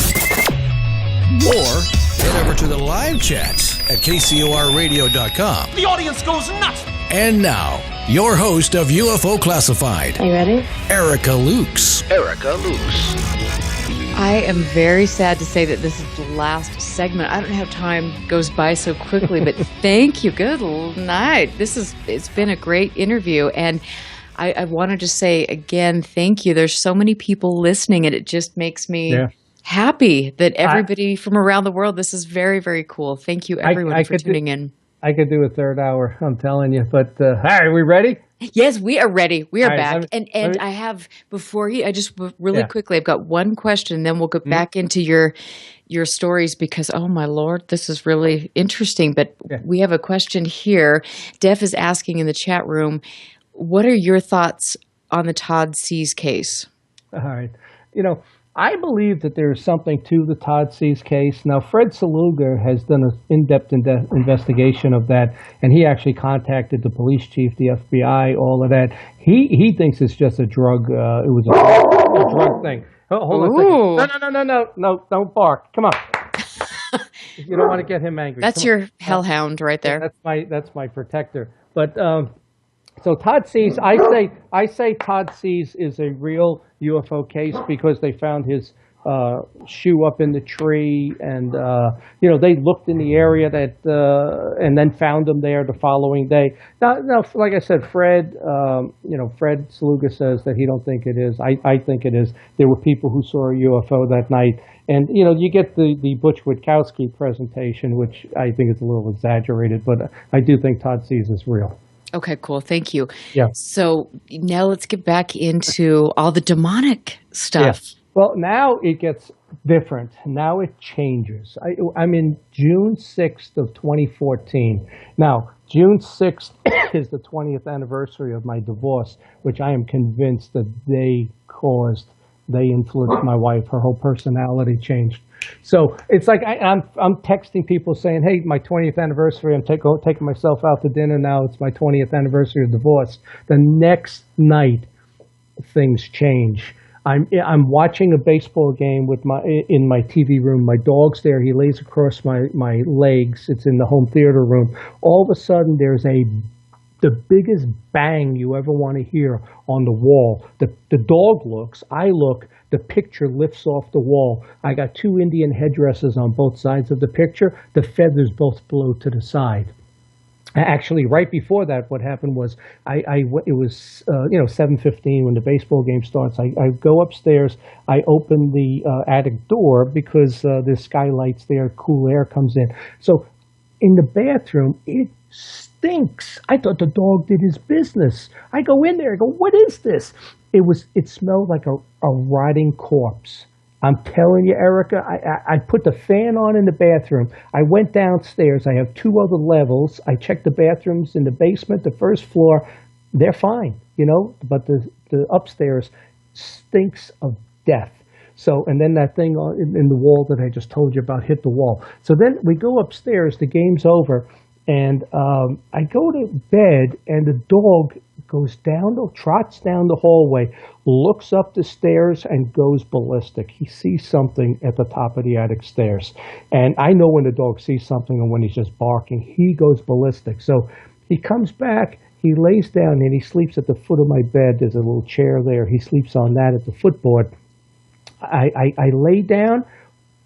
Or head over to the live chats at KCORradio.com. The audience goes nuts! And now, your host of UFO Classified. Are you ready? Erica Lukes. I am very sad to say that this is the last segment. I don't know how time goes by so quickly, but thank you. Good night. It's been a great interview, and I wanted to say again, thank you. There's so many people listening, and it just makes me happy that everybody from around the world, this is very, very cool. Thank you, everyone, for tuning in. I could do a third hour, I'm telling you. But, all right, are we ready? Yes, we are ready. We are All right, back. And I have, before you, I just really quickly, I've got one question, and then we'll go back into your stories because, oh my Lord, this is really interesting. But we have a question here. Def is asking in the chat room, what are your thoughts on the Todd Seas case? All right. I believe that there is something to the Todd Seas case. Now, Fred Saluga has done an in-depth investigation of that, and he actually contacted the police chief, the FBI, all of that. He thinks it's just a drug. It was a drug thing. Hold on a second. No, don't bark. Come on. You don't want to get him angry. That's your hellhound right there. That's my protector. But so Todd Seas, I say Todd Seas is a real UFO case because they found his shoe up in the tree, and they looked in the area and then found him there the following day. Now, like I said, Fred Saluga says that he don't think it is. I think it is. There were people who saw a UFO that night, and you get the Butch Witkowski presentation, which I think is a little exaggerated, but I do think Todd Seas is real. Okay, cool. Thank you. Yeah. So now let's get back into all the demonic stuff. Yeah. Well, now it gets different. Now it changes. I'm in June 6th of 2014. Now, June 6th is the 20th anniversary of my divorce, which I am convinced that they influenced my wife. Her whole personality changed. So it's like I'm texting people saying, hey, my 20th anniversary, I'm taking myself out to dinner now. It's my 20th anniversary of divorce. The next night, things change. I'm watching a baseball game in my TV room. My dog's there. He lays across my legs. It's in the home theater room. All of a sudden, there's the biggest bang you ever want to hear on the wall. The dog looks, I look, the picture lifts off the wall. I got two Indian headdresses on both sides of the picture. The feathers both blow to the side. Actually, right before that, what happened was it was 7:15 when the baseball game starts. I go upstairs. I open the attic door because there's skylights there. Cool air comes in. So in the bathroom, it stinks. I thought the dog did his business. I go in there. I go, what is this? It smelled like a rotting corpse. I'm telling you, Erica, I put the fan on in the bathroom. I went downstairs. I have two other levels. I checked the bathrooms in the basement, the first floor. They're fine, but the upstairs stinks of death. So, and then that thing in the wall that I just told you about hit the wall. So then we go upstairs. The game's over. And I go to bed, and the dog trots down the hallway, looks up the stairs, and goes ballistic. He sees something at the top of the attic stairs. And I know when the dog sees something and when he's just barking. He goes ballistic. So he comes back, he lays down, and he sleeps at the foot of my bed. There's a little chair there. He sleeps on that at the footboard. I lay down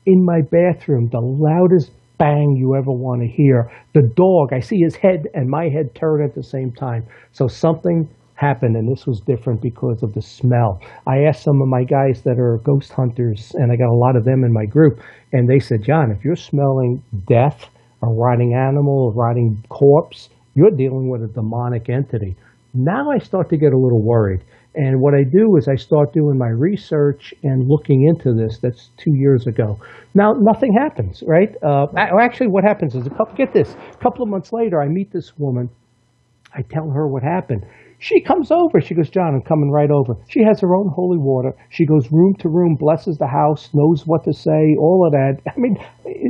in my bathroom, the loudest bang you ever want to hear. The dog, I see his head and my head turn at the same time. So something happened, and this was different because of the smell. I asked some of my guys that are ghost hunters, and I got a lot of them in my group, and they said, John, if you're smelling death, a rotting animal, a rotting corpse, you're dealing with a demonic entity. Now I start to get a little worried. And what I do is I start doing my research and looking into this. That's 2 years ago. Now, nothing happens, right? Actually, what happens is, get this, a couple of months later, I meet this woman. I tell her what happened. She comes over. She goes, John, I'm coming right over. She has her own holy water. She goes room to room, blesses the house, knows what to say, all of that. I mean,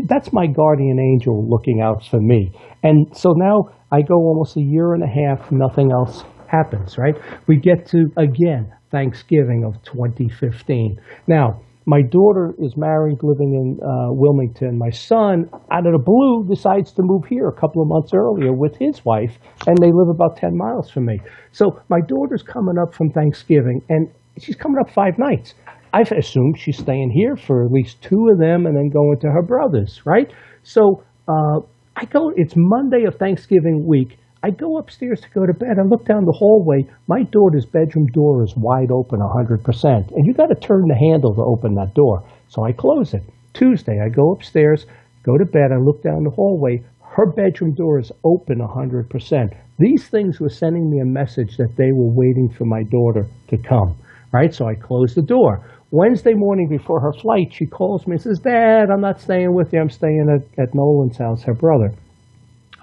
that's my guardian angel looking out for me. And so now I go almost a year and a half, nothing else happens, right? We get to, again, Thanksgiving of 2015. Now, my daughter is married, living in Wilmington. My son, out of the blue, decides to move here a couple of months earlier with his wife, and they live about 10 miles from me. So my daughter's coming up from Thanksgiving, and she's coming up 5 nights. I've assumed she's staying here for at least 2 of them and then going to her brother's, right? So it's Monday of Thanksgiving week. I go upstairs to go to bed. I look down the hallway. My daughter's bedroom door is wide open 100%. And you got to turn the handle to open that door. So I close it. Tuesday, I go upstairs, go to bed. I look down the hallway. Her bedroom door is open 100%. These things were sending me a message that they were waiting for my daughter to come, right? So I close the door. Wednesday morning before her flight, she calls me and says, Dad, I'm not staying with you. I'm staying at Nolan's house, her brother.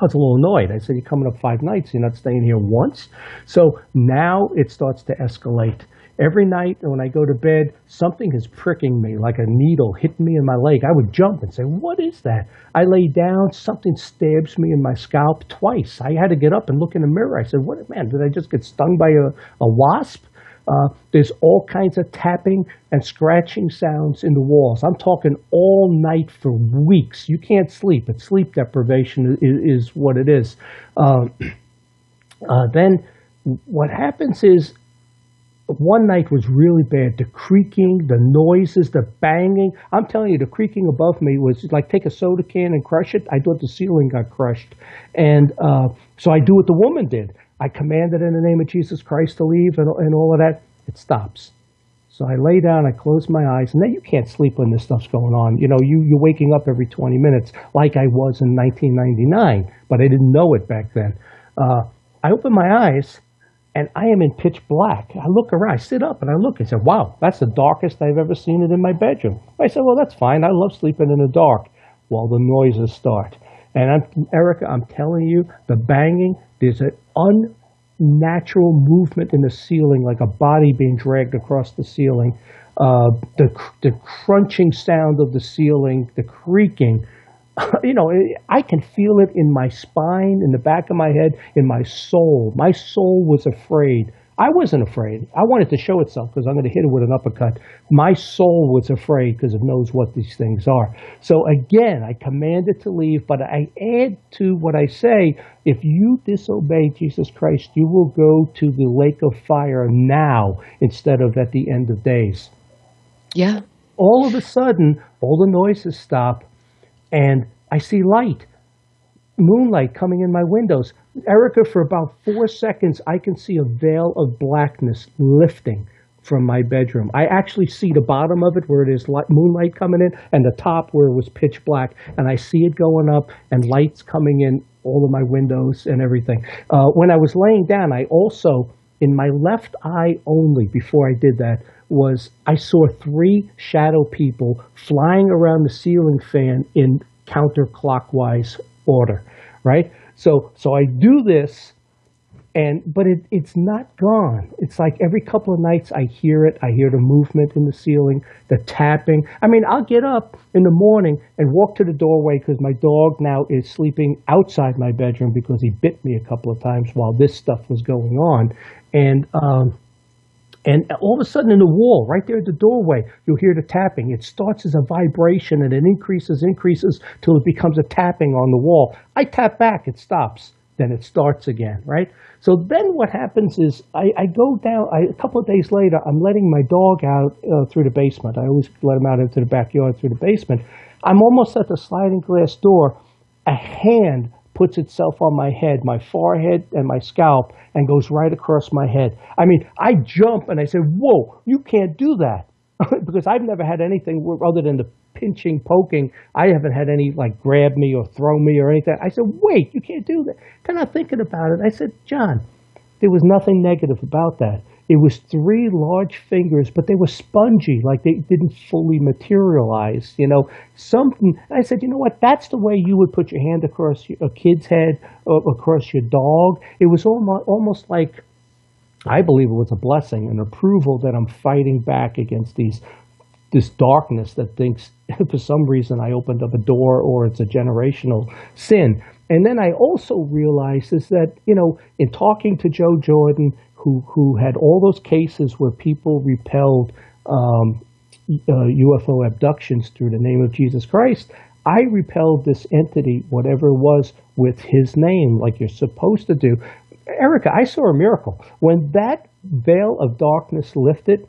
I was a little annoyed. I said, you're coming up 5 nights. You're not staying here once. So now it starts to escalate. Every night when I go to bed, something is pricking me like a needle hitting me in my leg. I would jump and say, what is that? I lay down. Something stabs me in my scalp twice. I had to get up and look in the mirror. I said, what, man, did I just get stung by a wasp? There's all kinds of tapping and scratching sounds in the walls. I'm talking all night for weeks. You can't sleep. It's sleep deprivation is what it is. Then what happens is, one night was really bad. The creaking, the noises, the banging. I'm telling you, the creaking above me was like take a soda can and crush it. I thought the ceiling got crushed. And so I do what the woman did. I commanded in the name of Jesus Christ to leave and all of that. It stops. So I lay down, I close my eyes, and then you can't sleep when this stuff's going on. You know, you're waking up every 20 minutes like I was in 1999, but I didn't know it back then. I open my eyes, and I am in pitch black. I look around, I sit up, and I look and say, wow, that's the darkest I've ever seen it in my bedroom. I said, well, that's fine. I love sleeping in the dark. Well, the noises start. And Erica, I'm telling you, the banging, there's an unnatural movement in the ceiling, like a body being dragged across the ceiling. The crunching sound of the ceiling, the creaking. You know, I can feel it in my spine, in the back of my head, in my soul. My soul was afraid. I wasn't afraid. I wanted to show itself because I'm going to hit it with an uppercut. My soul was afraid because it knows what these things are. So again, I command it to leave, but I add to what I say, if you disobey Jesus Christ, you will go to the lake of fire now instead of at the end of days. Yeah. All of a sudden, all the noises stop, and I see light, moonlight coming in my windows. Erica, for about 4 seconds, I can see a veil of blackness lifting from my bedroom. I actually see the bottom of it where it is moonlight coming in and the top where it was pitch black. And I see it going up and lights coming in all of my windows and everything. When I was laying down, I also, in my left eye only, before I did that, I saw 3 shadow people flying around the ceiling fan in counterclockwise order, right? So I do this, But it's not gone. It's like every couple of nights I hear it. I hear the movement in the ceiling, the tapping. I mean, I'll get up in the morning and walk to the doorway because my dog now is sleeping outside my bedroom because he bit me a couple of times while this stuff was going on. And all of a sudden in the wall, right there at the doorway, you'll hear the tapping. It starts as a vibration and it increases till it becomes a tapping on the wall. I tap back, it stops. Then it starts again, right? So then what happens is I go down, a couple of days later, I'm letting my dog out through the basement. I always let him out into the backyard through the basement. I'm almost at the sliding glass door. A hand puts itself on my head, my forehead and my scalp, and goes right across my head. I mean, I jump and I say, whoa, you can't do that. Because I've never had anything other than the pinching, poking. I haven't had any like grab me or throw me or anything. I said, wait, you can't do that. Then I'm thinking about it. I said, John, there was nothing negative about that. It was 3 large fingers, but they were spongy, like they didn't fully materialize, something. I said, you know what? That's the way you would put your hand across a kid's head or across your dog. It was almost like, I believe it was a blessing, an approval that I'm fighting back against this darkness that thinks for some reason I opened up a door or it's a generational sin. And then I also realized is that, in talking to Joe Jordan, who had all those cases where people repelled UFO abductions through the name of Jesus Christ, I repelled this entity, whatever it was, with his name, like you're supposed to do. Erica, I saw a miracle. When that veil of darkness lifted,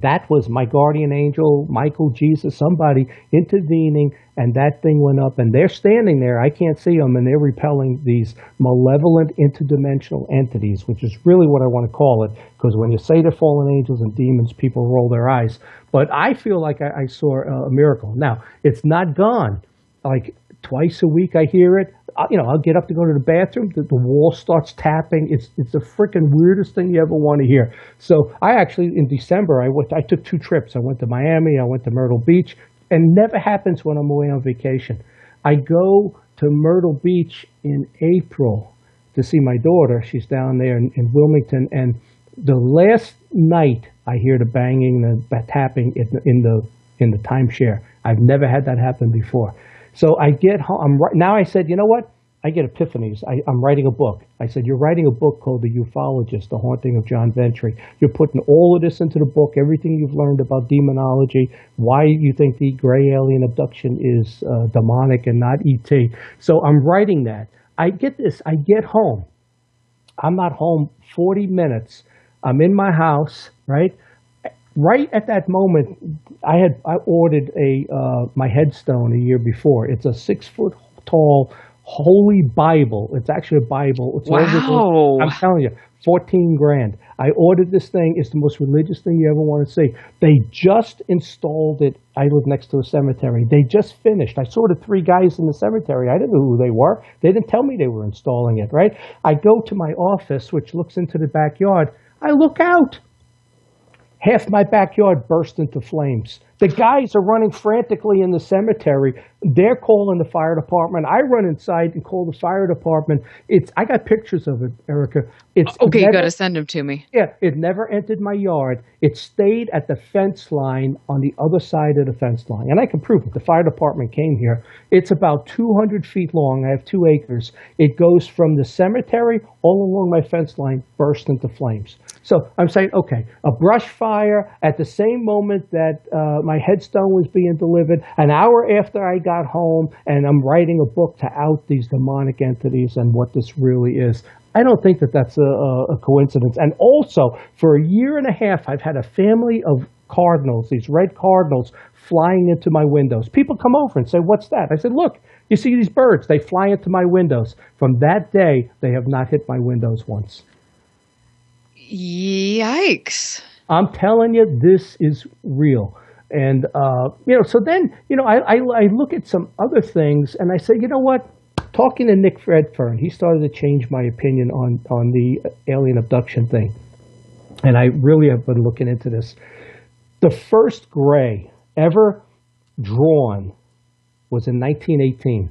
that was my guardian angel, Michael, Jesus, somebody intervening, and that thing went up, and they're standing there. I can't see them, and they're repelling these malevolent interdimensional entities, which is really what I want to call it, because when you say they're fallen angels and demons, people roll their eyes. But I feel like I saw a miracle. Now, it's not gone. Like twice a week I hear it. I'll get up to go to the bathroom. The wall starts tapping. It's the freaking weirdest thing you ever want to hear. So I actually, in December, I took 2 trips. I went to Miami. I went to Myrtle Beach. And never happens when I'm away on vacation. I go to Myrtle Beach in April to see my daughter. She's down there in Wilmington. And the last night I hear the banging, the tapping in the timeshare. I've never had that happen before. So I get home. Now I said, you know what? I get epiphanies. I'm writing a book. I said, you're writing a book called The Ufologist, The Haunting of John Ventre. You're putting all of this into the book, everything you've learned about demonology, why you think the gray alien abduction is demonic and not ET. So I'm writing that. I get home. I'm not home 40 minutes. I'm in my house, right? Right at that moment, I ordered my headstone a year before. It's a 6-foot tall Holy Bible. It's actually a Bible. It's wow. I'm telling you, $14,000. I ordered this thing. It's the most religious thing you ever want to see. They just installed it. I live next to a cemetery. They just finished. I saw the 3 guys in the cemetery. I didn't know who they were. They didn't tell me they were installing it, right? I go to my office, which looks into the backyard. I look out. Half my backyard burst into flames. The guys are running frantically in the cemetery. They're calling the fire department. I run inside and call the fire department. I got pictures of it, Erica. Okay, you got to send them to me. Yeah, it never entered my yard. It stayed at the fence line on the other side of the fence line. And I can prove it. The fire department came here. It's about 200 feet long. I have 2 acres. It goes from the cemetery all along my fence line, burst into flames. So I'm saying, okay, a brush fire at the same moment that my headstone was being delivered, an hour after I got home, and I'm writing a book to out these demonic entities and what this really is. I don't think that that's a coincidence. And also, for a year and a half, I've had a family of cardinals, these red cardinals, flying into my windows. People come over and say, what's that? I said, look, you see these birds? They fly into my windows. From that day, they have not hit my windows once. Yikes. I'm telling you, this is real. And, so then, I look at some other things and I say, you know what? Talking to Nick Redfern, he started to change my opinion on the alien abduction thing. And I really have been looking into this. The first gray ever drawn was in 1918.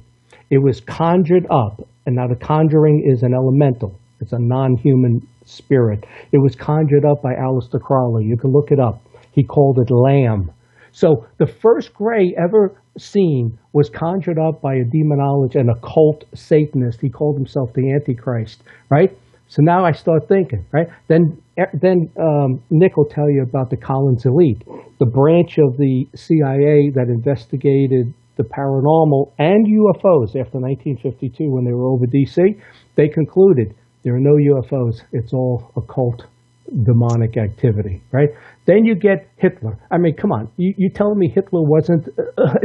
It was conjured up. And now the conjuring is an elemental. It's a non-human spirit. It was conjured up by Aleister Crowley. You can look it up. He called it Lamb. So the first gray ever seen was conjured up by a demonologist, an occult Satanist. He called himself the Antichrist, right? So now I start thinking, right? Then Nick will tell you about the Collins Elite, the branch of the CIA that investigated the paranormal and UFOs after 1952 when they were over D.C. They concluded there are no UFOs. It's all occult demonic activity, right? Then you get Hitler. I mean, come on. You telling me Hitler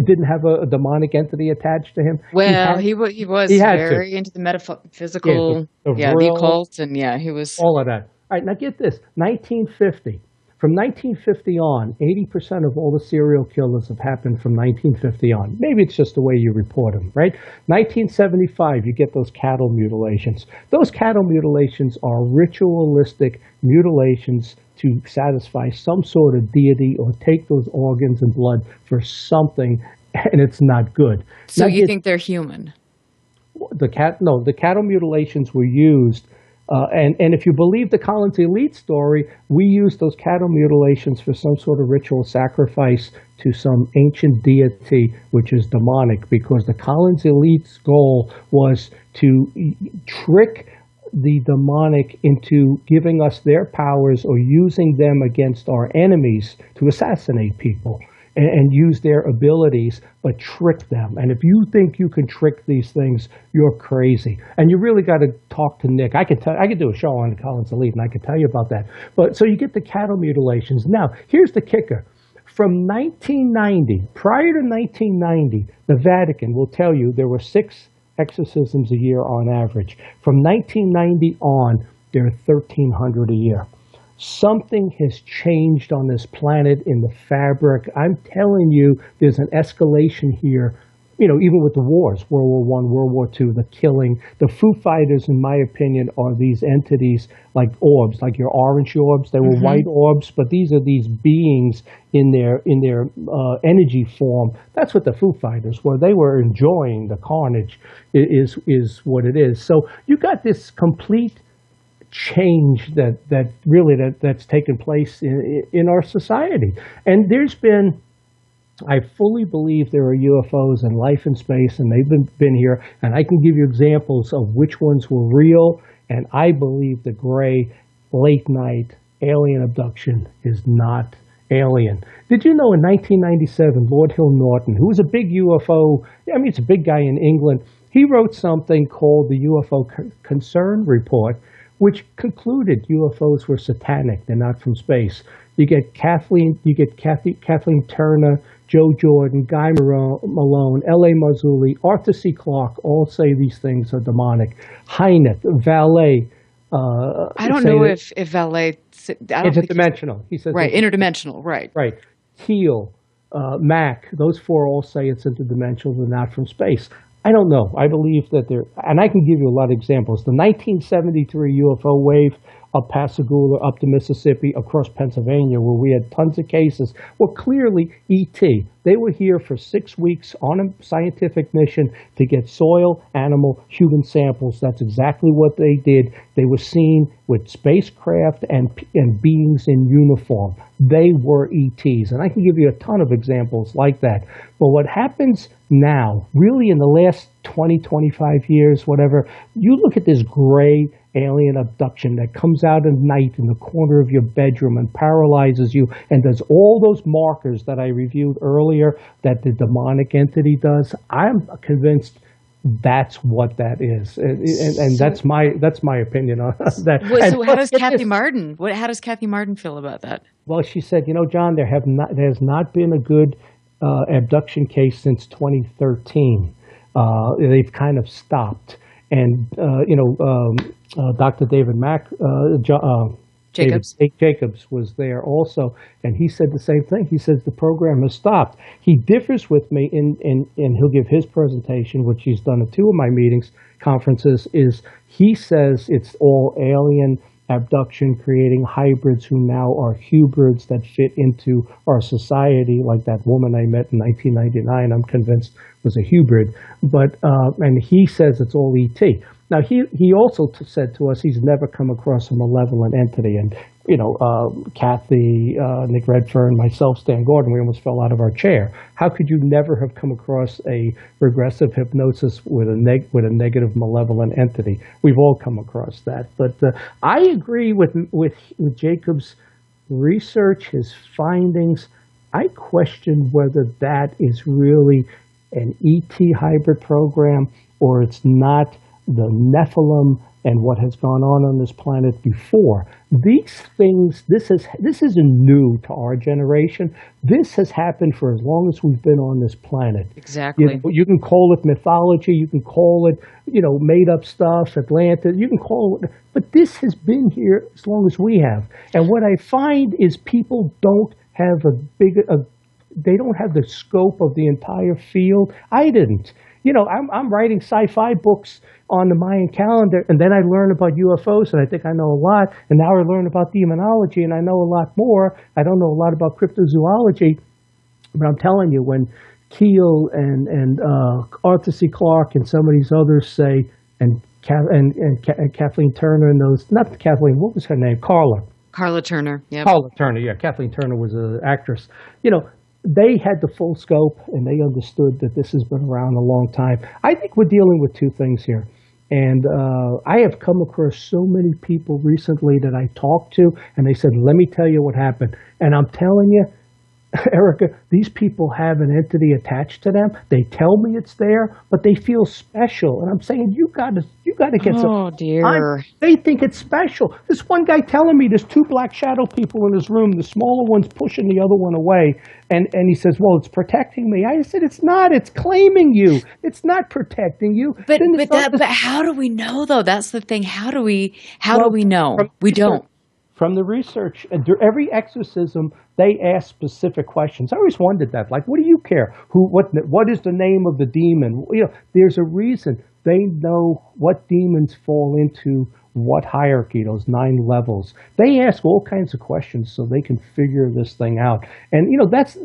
didn't have a demonic entity attached to him? Well, he was very into the metaphysical, the occult, and he was... All of that. All right, now get this. 1950. From 1950 on, 80% of all the serial killers have happened from 1950 on. Maybe it's just the way you report them, right? 1975, you get those cattle mutilations. Those cattle mutilations are ritualistic mutilations to satisfy some sort of deity or take those organs and blood for something, and it's not good. So now, you think they're human? The cattle mutilations were used. And if you believe the Collins Elite story, we used those cattle mutilations for some sort of ritual sacrifice to some ancient deity, which is demonic, because the Collins Elite's goal was to trick the demonic into giving us their powers or using them against our enemies to assassinate people and use their abilities, but trick them. And if you think you can trick these things, you're crazy. And you really got to talk to Nick. I could do a show on Collins Elite, and I could tell you about that. But so you get the cattle mutilations. Now, here's the kicker. From 1990, prior to 1990, the Vatican will tell you there were 6 exorcisms a year on average. From 1990 on, there are 1,300 a year. Something has changed on this planet in the fabric. I'm telling you, there's an escalation here, even with the wars, World War I, World War II, the killing. The Foo Fighters, in my opinion, are these entities like orbs, like your orange orbs. They were white orbs, but these are these beings in their energy form. That's what the Foo Fighters were. They were enjoying the carnage, is what it is. So you got this complete change that's taken place in our society. And there's been, I fully believe there are UFOs and life in space, and they've been here, and I can give you examples of which ones were real, and I believe the gray late night alien abduction is not alien. Did you know in 1997, Lord Hill Norton, who was a big UFO, it's a big guy in England, he wrote something called the UFO Concern Report, which concluded UFOs were satanic. They're not from space. You get Kathleen Turner, Joe Jordan, Guy Malone, L.A. Marzulli, Arthur C. Clarke all say these things are demonic. Hyneth, Valet. I don't know if Valet... Interdimensional. He says right, interdimensional, right. Right. Keel, Mac, those 4 all say it's interdimensional. They're not from space. I don't know. I believe that and I can give you a lot of examples. The 1973 UFO wave up Pascagoula, up to Mississippi, across Pennsylvania, where we had tons of cases, were clearly ET. They were here for 6 weeks on a scientific mission to get soil, animal, human samples. That's exactly what they did. They were seen with spacecraft and beings in uniform. They were ETs. And I can give you a ton of examples like that. But what happens now, really in the last 20, 25 years, whatever, you look at this gray alien abduction that comes out at night in the corner of your bedroom and paralyzes you and does all those markers that I reviewed earlier that the demonic entity does. I'm convinced that's what that is, and that's my opinion on that. So how does Kathy Martin? How does Kathy Martin feel about that? Well, she said, John, there has not been a good abduction case since 2013. They've kind of stopped, and Dr. David Jacobs was there also, and he said the same thing. He says the program has stopped. He differs with me in he'll give his presentation, which he's done at 2 of my conferences, is he says it's all alien abduction, creating hybrids who now are hybrids that fit into our society, like that woman I met in 1999, I'm convinced was a hybrid. But, and he says it's all ET. Now, he also said to us he's never come across a malevolent entity. And, you know, Kathy, Nick Redfern, myself, Stan Gordon, we almost fell out of our chair. How could you never have come across a regressive hypnosis with a negative malevolent entity? We've all come across that. But I agree with Jacob's research, his findings. I question whether that is really an ET hybrid program or it's not the Nephilim and what has gone on this planet before. These things, this isn't new to our generation. This has happened for as long as we've been on this planet. Exactly. You can call it mythology, you can call it, made up stuff, Atlantis, you can call it, but this has been here as long as we have. And what I find is people don't have they don't have the scope of the entire field. I didn't. I'm writing sci-fi books on the Mayan calendar, and then I learn about UFOs, and I think I know a lot, and now I learn about demonology, and I know a lot more. I don't know a lot about cryptozoology, but I'm telling you, when Keel and Arthur C. Clarke and some of these others say, and Kathleen Turner and those, not Kathleen, what was her name? Carla Turner. Yep. Carla Turner, yeah. Kathleen Turner was an actress. They had the full scope, and they understood that this has been around a long time. I think we're dealing with two things here. And I have come across so many people recently that I talked to, and they said, let me tell you what happened. And I'm telling you, Erica, these people have an entity attached to them. They tell me it's there, but they feel special. And I'm saying, you got to get some. Oh, dear. They think it's special. This one guy telling me there's two black shadow people in his room. The smaller one's pushing the other one away. And he says, well, it's protecting me. I said, it's not. It's claiming you. It's not protecting you. But how do we know, though? That's the thing. How do we know? We don't. From the research, every exorcism, they ask specific questions. I always wondered that. Like, what do you care? What is the name of the demon? There's a reason. They know what demons fall into what hierarchy, those 9 levels. They ask all kinds of questions so they can figure this thing out. And,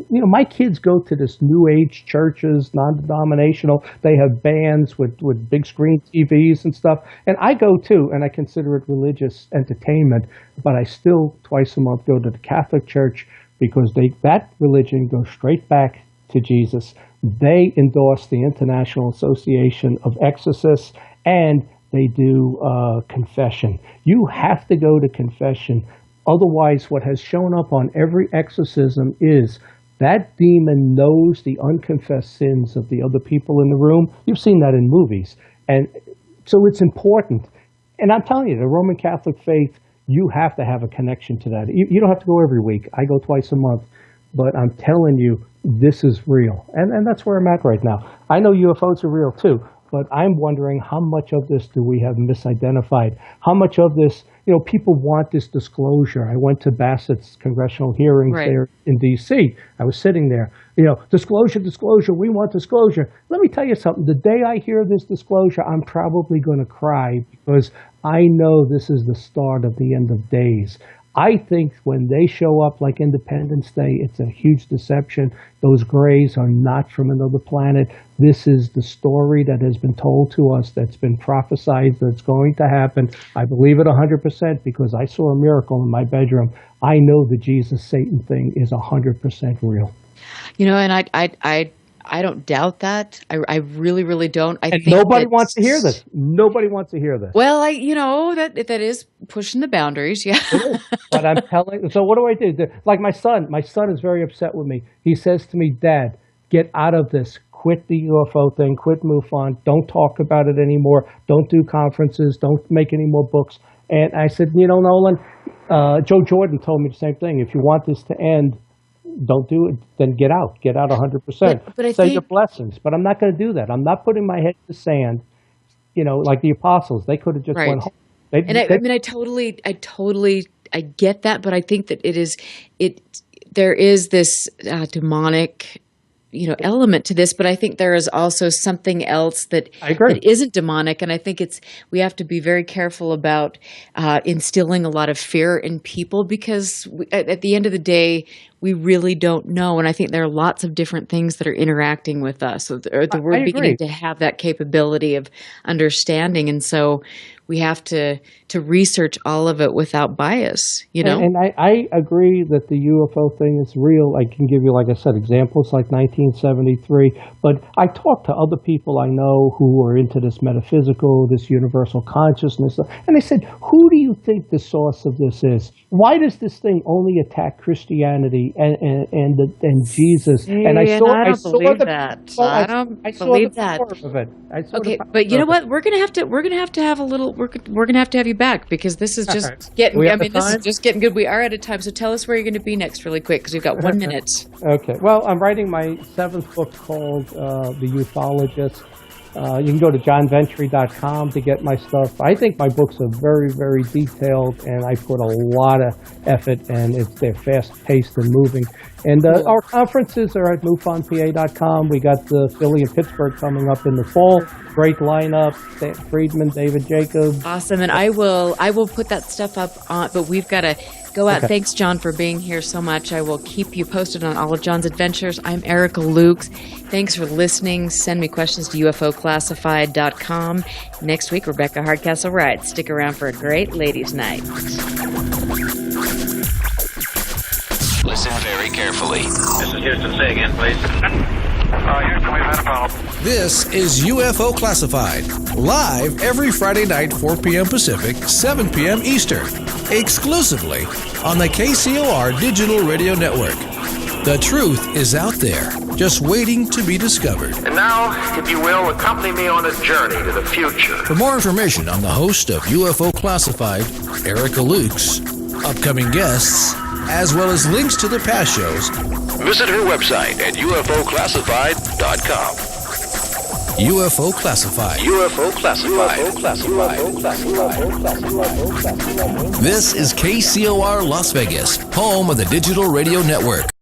my kids go to this new age churches, non-denominational. They have bands with big screen TVs and stuff. And I go too, and I consider it religious entertainment. But I still, twice a month, go to the Catholic Church because that religion goes straight back to Jesus. They endorse the International Association of Exorcists, and they do confession. You have to go to confession. Otherwise, what has shown up on every exorcism is that demon knows the unconfessed sins of the other people in the room. You've seen that in movies. And so it's important. And I'm telling you, the Roman Catholic faith, you have to have a connection to that. You don't have to go every week. I go twice a month. But I'm telling you, this is real. And that's where I'm at right now. I know UFOs are real too. But I'm wondering how much of this do we have misidentified? How much of this, people want this disclosure. I went to Bassett's congressional hearings there in D.C. I was sitting there, disclosure, we want disclosure. Let me tell you something. The day I hear this disclosure, I'm probably going to cry because I know this is the start of the end of days. I think when they show up like Independence Day, it's a huge deception. Those grays are not from another planet. This is the story that has been told to us, that's been prophesied, that's going to happen. I believe it 100% because I saw a miracle in my bedroom. I know the Jesus-Satan thing is 100% real. And I don't doubt that. I really, really don't. I think nobody wants to hear this. Nobody wants to hear this. Well, that is pushing the boundaries, yeah. But I'm telling. So what do I do? Like my son is very upset with me. He says to me, "Dad, get out of this. Quit the UFO thing. Quit MUFON. Don't talk about it anymore. Don't do conferences. Don't make any more books." And I said, Nolan, Joe Jordan told me the same thing. If you want this to end, don't do it, then get out 100%. But Say your blessings. But I'm not going to do that. I'm not putting my head in the sand, like the apostles. They could have just went home. I totally get that, but I think that there is this demonic element to this, but I think there is also something else that isn't demonic, and I think we have to be very careful about instilling a lot of fear in people, because at the end of the day, we really don't know, and I think there are lots of different things that are interacting with us. So we're beginning to have that capability of understanding, and so we have to research all of it without bias, And I agree that the UFO thing is real. I can give you, like I said, examples like 1973. But I talk to other people I know who are into this metaphysical, this universal consciousness, and they said, "Who do you think the source of this is? Why does this thing only attack Christianity and Jesus?" And I don't believe that. I don't believe that. Okay, but you know what? We're gonna have to have a little. We're gonna have to have you back, because this is just getting. This is just getting good. We are out of time, so tell us where you're going to be next, really quick, because we've got 1 minute. Okay. Well, I'm writing my 7th book called The Ufologist. You can go to johnventre.com to get my stuff. I think my books are very, very detailed, and I put a lot of effort, and they're fast-paced and moving. And our conferences are at MUFONPA.com. We got the Philly and Pittsburgh coming up in the fall. Great lineup: Friedman, David Jacobs. Awesome, and I will put that stuff up on. But we've got to go out. Okay. Thanks, John, for being here so much. I will keep you posted on all of John's adventures. I'm Erica Lukes. Thanks for listening. Send me questions to UFOclassified.com. Next week, Rebecca Hardcastle writes. Stick around for a great ladies' night. Listen very carefully. This is Houston. Say again, please. Houston, we've had a problem. This is UFO Classified, live every Friday night, 4 p.m. Pacific, 7 p.m. Eastern, exclusively on the KCOR Digital Radio Network. The truth is out there, just waiting to be discovered. And now, if you will, accompany me on a journey to the future. For more information on the host of UFO Classified, Erica Lukes, upcoming guests, as well as links to the past shows, visit her website at UFOclassified.com. UFO Classified. UFO Classified. This is KCOR Las Vegas, home of the Digital Radio Network.